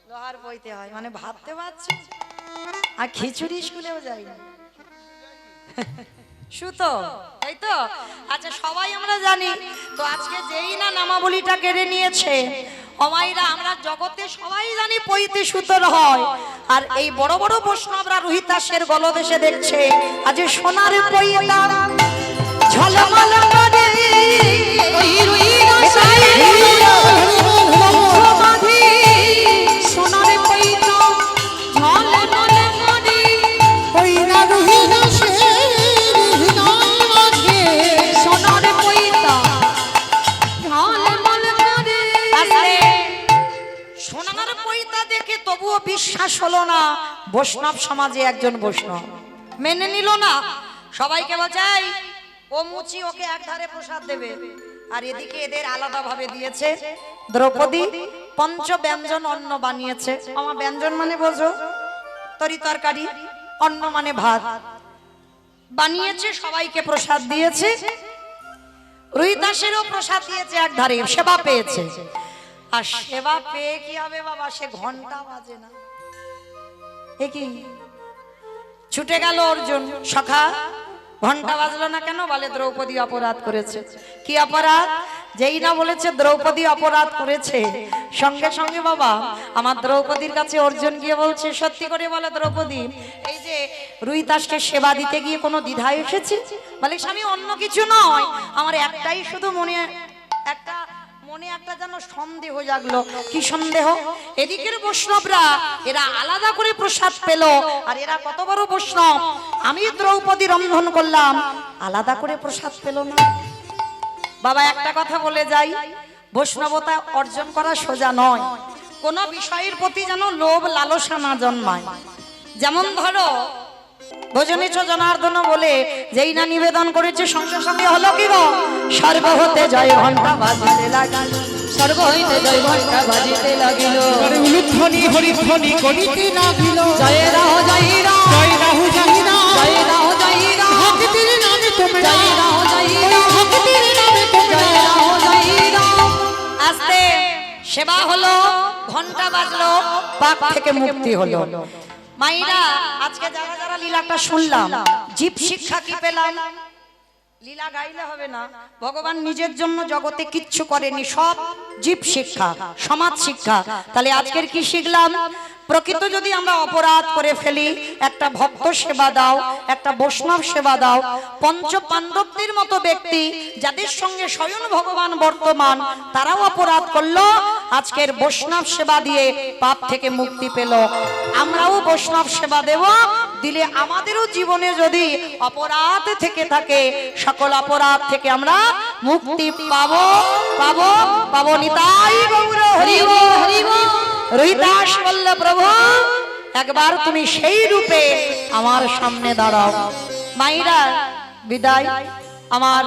লোহার পইতে হয়, মানে ভাবতে পারছি। আর খিচুড়ি স্কুলেও যাই না, সুতো, তাই তো? আচ্ছা, সবাই আমরা জানি তো। আজকে যেই না নামাবলীটা কেড়ে নিয়েছে অমাইরা, আমরা জগতে সবাই জানি পইতে সুতোর হয়। আর এই বড় বড় বৈষ্ণবরা রোহিতাসের গলদেশে দেখছে আজ সোনার পইতা ঝলমল করে, সোনার পইতা ঝলমল করে, সোনার পইতা ঝলমল করে। সোনার পইতা দেখে তবুও বিশ্বাস হলো না, বৈষ্ণব সমাজে একজন বৈষ্ণব মেনে নিল না। সবাইকে বলছে, ও মুচি ওকে এক ধারে প্রসাদ দেবে, আর এদিকে এদের আলাদা ভাবে দিয়েছে। দ্রৌপদী পঞ্চ ব্যঞ্জন অন্ন বানিয়েছে। আমার ব্যঞ্জন মানে বোঝো, তরি তরকারি, অন্ন মানে ভাত বানিয়েছে, সবাইকে প্রসাদ দিয়েছে। রোহিতাসেরও প্রসাদ দিয়েছে এক ধারে, সেবা পেয়েছে। আর সেবা পেয়ে কি হবে বাবা, সে ঘন্টা বাজে না। এ কি ছুটে গেল অর্জুন, সখা ঘন্টা বাজলো না কেন? বলে দ্রৌপদী অপরাধ করেছে। কি অপরাধ? যেই না বলেছে দ্রৌপদী অপরাধ করেছে, সঙ্গে সঙ্গে বাবা আমার দ্রৌপদীর কাছে অর্জুন গিয়ে বলছে, সত্যি করে বলো দ্রৌপদী, এই যে রোহিতাসকে সেবা দিতে গিয়ে কোনো দ্বিধা এসেছে? বলে স্বামী, অন্য কিছু নয়, আমার একটাই শুধু মনে একটা যেন সন্দেহ জাগলো। কি সন্দেহ? এদিকের বৈষ্ণবরা এরা আলাদা করে প্রসাদ পেল, আর এরা কত বড় বৈষ্ণব, আমি দ্রৌপদী রন্ধন করলাম, আলাদা করে প্রসাদ পেল না। বাবা একটা কথা বলে যাই, বৈষ্ণবতা অর্জন করা সোজা নয়। কোন বিষয়ের প্রতি যেন লোভ লালসা না জন্মায়। যেমন ধরো ভোজনেছ জনার্দন বলে যেই না নিবেদন করেছে, সঙ্গে সঙ্গে হলো কি গো, সর্ব হতে জয় ঘন্টা বাজতে লাগিল, সর্ব হইতে জয় ঘন্টা বাজিতে লাগিল, উলুধ্বনি হরিধ্বনি করিতে লাগিল। জয় রাহ জয় রাহ, জয় রাহু জয় রাহ, জয় রাহ জয় রাহ, ভক্তির নামে তোমরা, জয় রাহ জয় রাহ, ভক্তির নামে তোমরা, জয় রাহ জয় রাহ। আস্তে সেবা হলো, ঘন্টা বাজলো, পাপ থেকে মুক্তি হলো। মাইরা আজকে যারা যারা লীলাটা শুনলাম, জীব শিক্ষা কি পেলাম? লীলা গাইলে হবে না, ভগবান নিজের জন্য জগতে কিচ্ছু করেনি, সব জীব শিক্ষা, সমাজ শিক্ষা। তাহলে আজকের কি শিখলাম? প্রকৃত যদি আমরা অপরাধ করে ফেলি, একটা ভক্ত সেবা দাও, একটা বৈষ্ণব সেবা দাও। পঞ্চ পাণ্ডবদের মতো ব্যক্তি যাদের সঙ্গে স্বয়ং ভগবান বর্তমান, তারাও অপরাধ করলো, আজকের বৈষ্ণব সেবা দিয়ে পাপ থেকে মুক্তি পেল। আমরাও বৈষ্ণব সেবা দেব, দিলে আমাদেরও জীবনে যদি অপরাধ থেকে থাকে, সকল অপরাধ থেকে আমরা মুক্তি পাবো পাবো পাবো। নিতাই গৌর হরি বল, হরি বল। রোহিদাস বলল, প্রভু একবার তুমি সেই রূপে আমার সামনে দাঁড়াও। মাইরা বিদায়। আমার